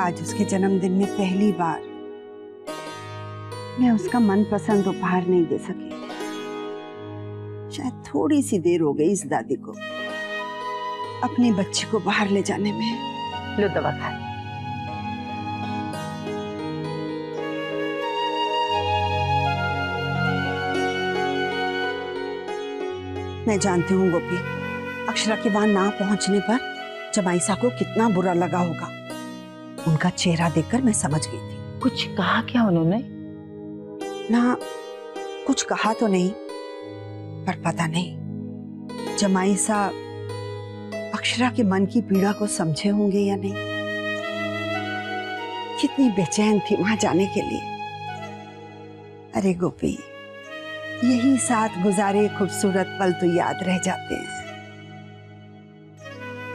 आज उसके जन्मदिन में पहली बार मैं उसका मनपसंद उपहार नहीं दे सकी। शायद थोड़ी सी देर हो गई इस दादी को अपने बच्चे को बाहर ले जाने में। लो दवा खा। मैं जानती हूँ गोपी, अक्षरा के वहां ना पहुंचने पर जमाईसा को कितना बुरा लगा होगा। उनका चेहरा देखकर मैं समझ गई थी। कुछ कहा क्या उन्होंने? ना, कुछ कहा तो नहीं, पर पता नहीं जमाईसा अक्षरा के मन की पीड़ा को समझे होंगे या नहीं। कितनी बेचैन थी वहां जाने के लिए। अरे गोपी, यही साथ गुजारे खूबसूरत पल तो याद रह जाते हैं।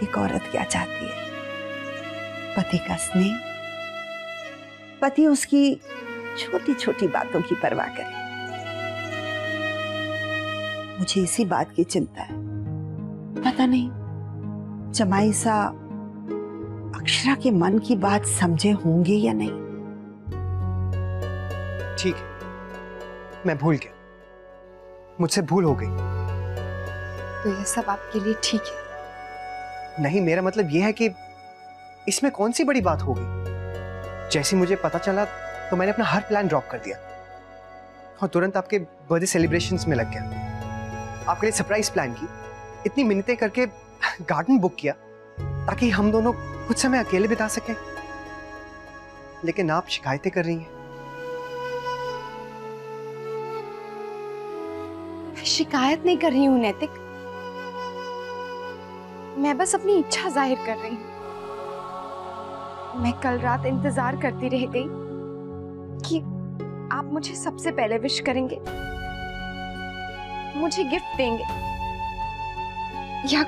एक औरत क्या चाहती है? पति का स्नेह, पति उसकी छोटी छोटी बातों की परवाह करे। मुझे इसी बात की चिंता है। पता नहीं जमाई सा अक्षरा के मन की बात समझे होंगे या नहीं। ठीक है, मैं भूल गया, मुझसे भूल हो गई। तो यह सब आपके लिए ठीक है? नहीं, मेरा मतलब यह है कि इसमें कौन सी बड़ी बात हो गई। जैसे मुझे पता चला तो मैंने अपना हर प्लान ड्रॉप कर दिया और तुरंत आपके बर्थडे सेलिब्रेशंस में लग गया। आपके लिए सरप्राइज प्लान की, इतनी मिन्नतें करके गार्डन बुक किया ताकि हम दोनों कुछ समय अकेले बिता सकें। लेकिन आप शिकायतें कर रही हैं। शिकायत नहीं कर रही हूं नैतिक, मैं बस अपनी इच्छा जाहिर कर रही हूं। मैं कल रात इंतजार करती रह गई कि आप मुझे सबसे पहले विश करेंगे, मुझे गिफ्ट देंगे या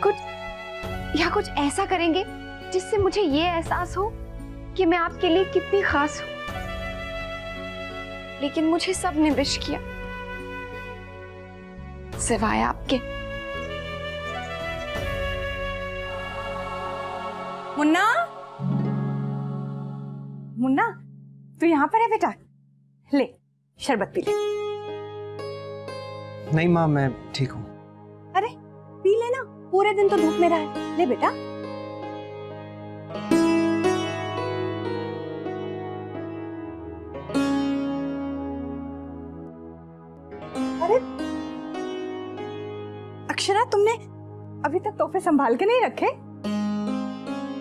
कुछ ऐसा करेंगे जिससे मुझे ये एहसास हो कि मैं आपके लिए कितनी खास हूं। लेकिन मुझे सबने विश किया सिवाय आपके। मुन्ना, मुन्ना, तू यहाँ पर है बेटा? ले शरबत पी ले। नहीं माँ, मैं ठीक हूँ। अरे पी लेना, पूरे दिन तो धूप में रहा है। ले बेटा। अरे अक्षरा, तुमने अभी तक तोहफे संभाल के नहीं रखे?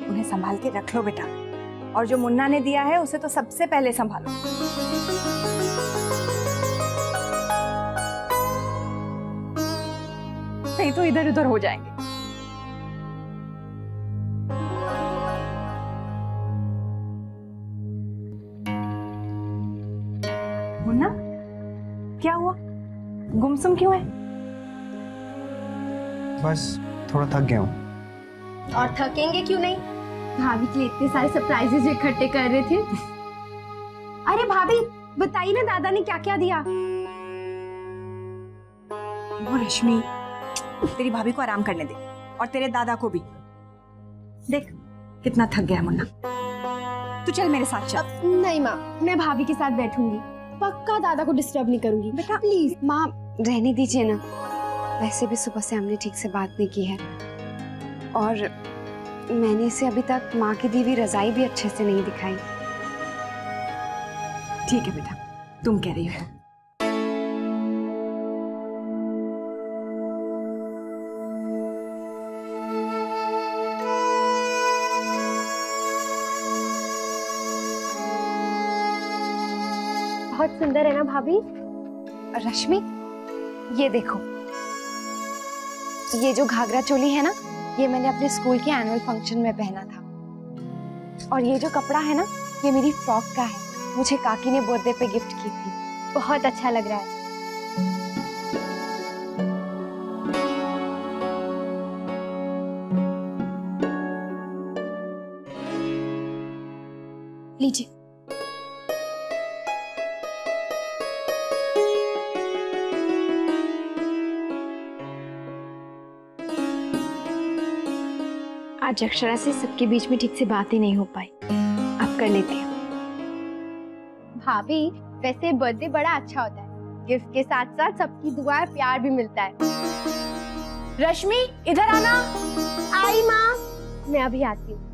उन्हें संभाल के रख लो बेटा, और जो मुन्ना ने दिया है उसे तो सबसे पहले संभालो। नहीं तो इधर उधर हो जाएंगे। मुन्ना, क्या हुआ? गुमसुम क्यों है? बस थोड़ा थक गया हूँ। और थकेंगे क्यों नहीं? भाभी के लिए इतने सारे सरप्राइजेज इकट्ठे कर रहे थे। अरे भाभी, बताइए ना दादा ने क्या क्या दिया? वो रश्मि, तेरी भाभी को आराम करने दे, और तेरे दादा को भी। देख कितना थक गया मुन्ना। तू चल मेरे साथ चल। नहीं माँ, मैं भाभी के साथ बैठूंगी, पक्का दादा को डिस्टर्ब नहीं करूंगी। बेटा प्लीज माँ, रहने दीजिए ना। वैसे भी सुबह से हमने ठीक से बात नहीं की है, और मैंने इसे अभी तक माँ की दी हुई रजाई भी अच्छे से नहीं दिखाई। ठीक है बेटा, तुम कह रही हो। बहुत सुंदर है ना भाभी? रश्मि, ये देखो, ये जो घाघरा चोली है ना, ये मैंने अपने स्कूल के एनुअल फंक्शन में पहना था। और ये जो कपड़ा है ना, ये मेरी फ्रॉक का है, मुझे काकी ने बर्थडे पे गिफ्ट की थी। बहुत अच्छा लग रहा है। लीजिए। आज अक्षरा से सबके बीच में ठीक से बात ही नहीं हो पाई, अब कर लेती हूँ। भाभी, वैसे बर्थडे बड़ा अच्छा होता है, गिफ्ट के साथ साथ सबकी दुआ प्यार भी मिलता है। रश्मि, इधर आना। आई माँ, मैं अभी आती हूँ।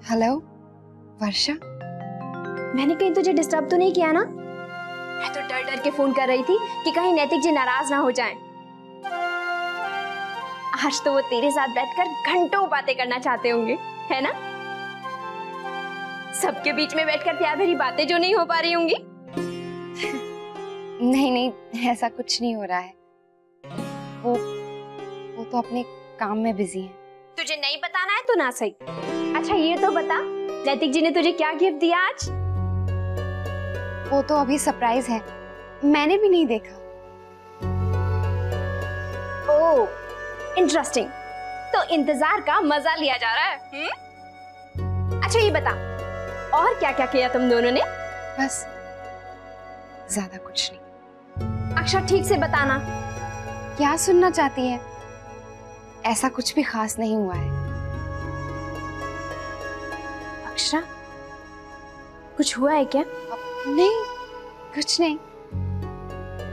हेलो वर्षा, मैंने कहीं तुझे डिस्टर्ब तो नहीं किया ना? मैं तो डर डर के फोन कर रही थी कि कहीं नैतिक जी नाराज ना हो जाएं। आज तो वो तेरे साथ बैठकर घंटों बातें करना चाहते होंगे, है ना? सबके बीच में बैठकर प्यार भरी बातें जो नहीं हो पा रही होंगी। नहीं नहीं, ऐसा कुछ नहीं हो रहा है। वो तो अपने काम में बिजी है। तुझे नहीं बताना है तो ना सही। अच्छा ये तो बता, नैतिक जी ने तुझे क्या गिफ्ट दिया आज? वो तो अभी सरप्राइज है, मैंने भी नहीं देखा। ओह, इंटरेस्टिंग। तो इंतजार का मजा लिया जा रहा है। अच्छा ये बता, और क्या क्या किया तुम दोनों ने? बस, ज्यादा कुछ नहीं। अक्षरा ठीक से बताना। क्या सुनना चाहती है? ऐसा कुछ भी खास नहीं हुआ है। अक्षरा, कुछ हुआ है क्या? नहीं, कुछ नहीं।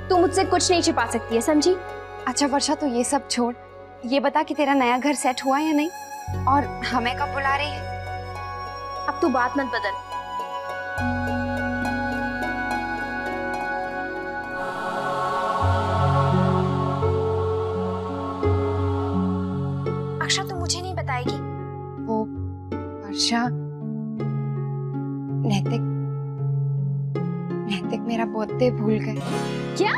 तू मुझसे कुछ नहीं छिपा सकती है, समझी? अच्छा वर्षा, तो ये सब छोड़, ये बता कि तेरा नया घर सेट हुआ या नहीं, और हमें कब बुला रही है? अब तू बात मत बदल। अक्षरा, तू मुझे नहीं बताएगी? वो वर्षा, नैतिक मेरा बर्थडे भूल गए। क्या?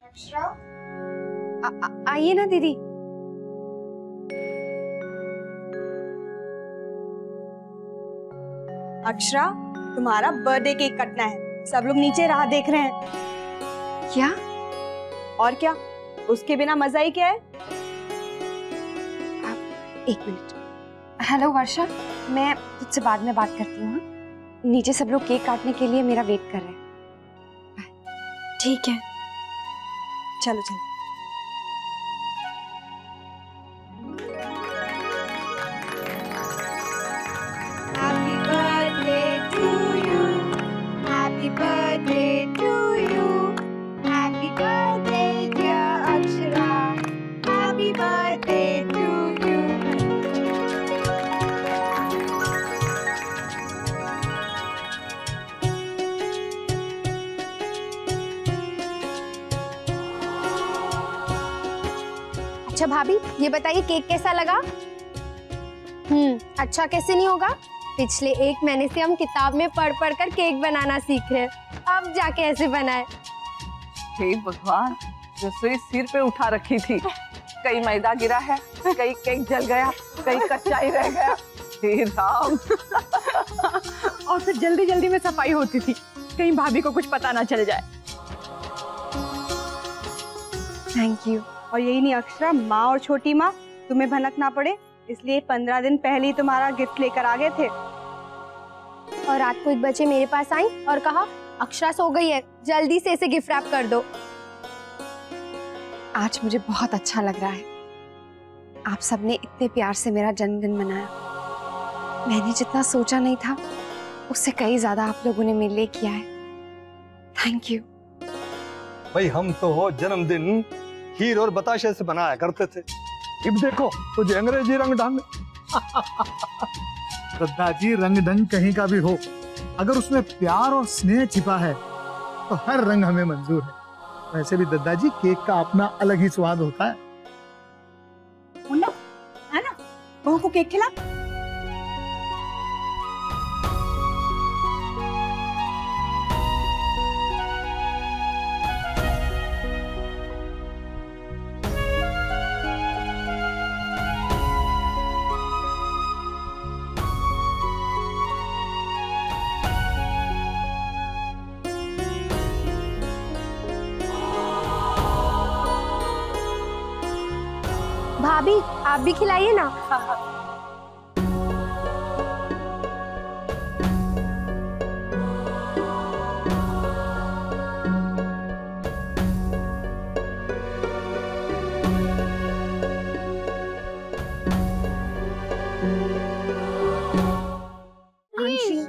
अक्षरा, आइए ना दीदी। अक्षरा, तुम्हारा बर्थडे केक कटना है, सब लोग नीचे राह देख रहे हैं। क्या? और क्या, उसके बिना मजा ही क्या है। एक मिनट। हेलो वर्षा, मैं तुझसे बाद में बात करती हूँ। नीचे सब लोग केक काटने के लिए मेरा वेट कर रहे हैं। ठीक है, चलो चलो। Happy birthday to you. Happy birthday to you. Happy birthday dear Akshara. Happy birthday to you. अच्छा भाभी, ये बताइए केक कैसा लगा? अच्छा कैसे नहीं होगा? पिछले 1 महीने से हम किताब में पढ़ पढ़ कर केक बनाना सीख रहे हैं, अब जाके ऐसे बनाए। हे भगवान, रसोई सिर पे उठा रखी थी, कहीं मैदा गिरा है, कहीं केक जल गया, कहीं कच्चा ही रह गया। हे राम। और फिर जल्दी जल्दी में सफाई होती थी, कहीं भाभी को कुछ पता ना चल जाए। Thank you. और यही नहीं अक्षरा, माँ और छोटी माँ तुम्हें भनक ना पड़े, इसलिए 15 दिन पहले ही तुम्हारा गिफ्ट लेकर आ गए थे। और रात को 1 बजे मेरे पास आई और कहा अक्षरा सो गई है, जल्दी से इसे गिफ्ट रैप कर दो। आज मुझे बहुत अच्छा लग रहा है। आप सबने इतने प्यार से मेरा जन्मदिन मनाया। मैंने जितना सोचा नहीं था, उससे कई ज्यादा आप लोगों ने मेरे लिए किया है। Thank you. भाई हम तो हो जन्मदिन खीर और बताशे से बनाया करते थे, अब देखो तुझे अंग्रेजी रंग ढंग। दादाजी, रंग ढंग कहीं का भी हो, अगर उसमें प्यार और स्नेह छिपा है तो हर रंग हमें मंजूर है। वैसे भी दादाजी, केक का अपना अलग ही स्वाद होता है। मुन्ना, आना, बहू को केक खिला। भाभी, आप भी खिलाइए ना।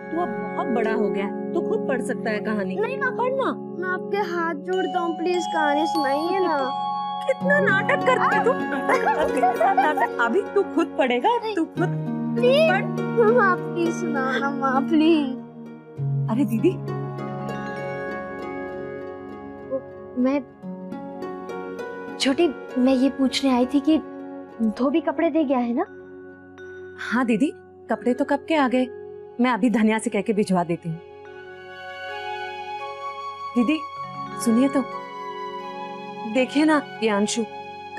तू अब बहुत बड़ा हो गया, तू खुद पढ़ सकता है कहानी। नहीं ना, पढ़ना। मैं आपके हाथ जोड़ता हूँ, प्लीज कहानी सुनाइए ना। कितना नाटक करती है तू। नाटक अभी तू खुद पढ़ेगा, तू खुद प्लीज। माँ प्लीज सुनाना, माँ प्लीज। अरे दीदी, मैं छोटी, मैं ये पूछने आई थी कि धोबी कपड़े दे गया है ना? हाँ दीदी, कपड़े तो कब के आ गए, मैं अभी धनिया से कह के भिजवा देती हूँ। दीदी सुनिए तो, देखिए ना ये अंशु,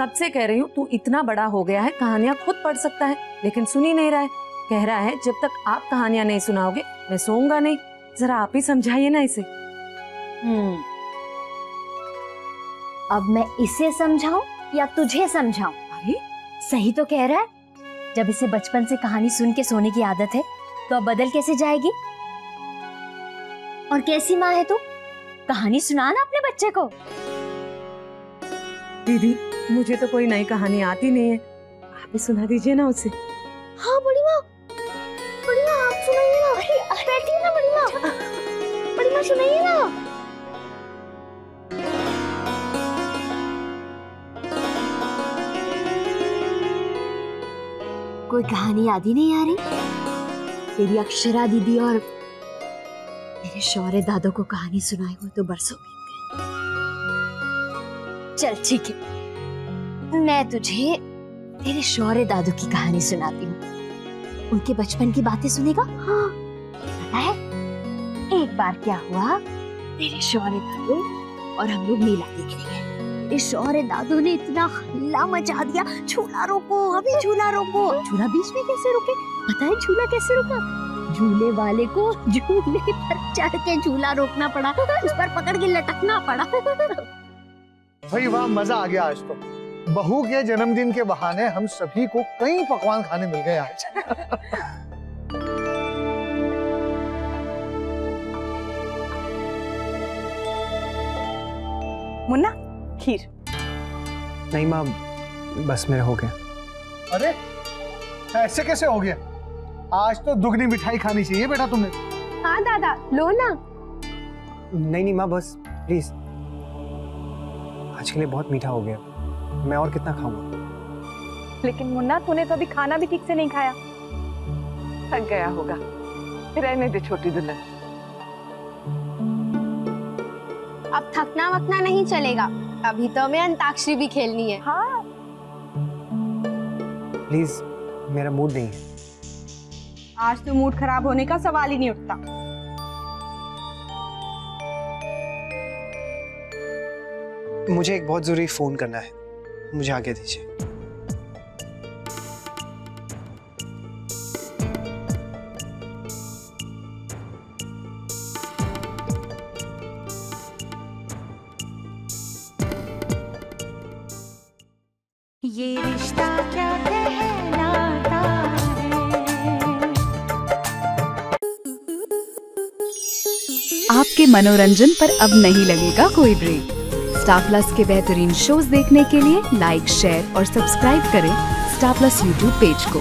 कब से कह रही हूँ तू इतना बड़ा हो गया है, कहानियां खुद पढ़ सकता है, लेकिन सुन ही नहीं रहा है। कह रहा है जब तक आप कहानियां नहीं सुनाओगे मैं सोऊंगा नहीं। जरा आप ही समझाइए ना इसे। अब मैं इसे समझाऊं या तुझे समझाऊं? अरे सही तो कह रहा है। जब इसे बचपन से कहानी सुन के सोने की आदत है तो अब बदल कैसे जाएगी? और कैसी माँ है तू? कहानी सुना ना अपने बच्चे को। दीदी मुझे तो कोई नई कहानी आती नहीं है, आप ही सुना दीजिए ना उसे। हाँ बड़ी माँ आप सुनाइए ना। बैठिए ना बड़ी माँ सुनाइए ना। कोई कहानी याद ही नहीं आ रही? तेरी अक्षरा दीदी और मेरे शौर्य दादू को कहानी सुनाए हुए तो बरसों बीत गए। चल ठीक है, मैं तुझे तेरे शौर्य दादू की कहानी सुनाती हूँ। उनके बचपन की बातें सुनेगा? हाँ। पता है एक बार क्या हुआ, तेरे शौर्य दादू और हम लोग मेला देखने गए। तेरे शौर्य दादू ने इतना हल्ला मचा दिया, झूला रोको, अभी झूला रोको। झूला बीच में कैसे रुके? पता है झूला कैसे रुका? झूले वाले को झूले पर चढ़ के झूला रोकना पड़ा, उस पर पकड़ के लटकना पड़ा। भाई वाह, मजा आ गया आज तो। बहू के जन्मदिन के बहाने हम सभी को कई पकवान खाने मिल गए आज। मुन्ना खीर। नहीं माँ, बस मेरा हो गया। अरे ऐसे कैसे हो गया? आज तो दुगनी मिठाई खानी चाहिए बेटा तुमने। हाँ दादा लो ना। नहीं माँ, बस प्लीज, आज के लिए बहुत मीठा हो गया, मैं और कितना खाऊंगा? लेकिन मुन्ना तूने तो अभी खाना भी ठीक से नहीं खाया। थक गया होगा, रहने दे छोटी दुल्हन। अब थकना वकना नहीं चलेगा, अभी तो हमें अंताक्षरी भी खेलनी है। हाँ प्लीज, मेरा मूड नहीं है। आज तो मूड खराब होने का सवाल ही नहीं उठता। मुझे एक बहुत जरूरी फोन करना है, मुझे आगे दीजिए। ये रिश्ता क्या कहलाता है। आपके मनोरंजन पर अब नहीं लगेगा कोई ब्रेक। स्टार प्लस के बेहतरीन शोज देखने के लिए लाइक, शेयर और सब्सक्राइब करें स्टार प्लस यूट्यूब पेज को।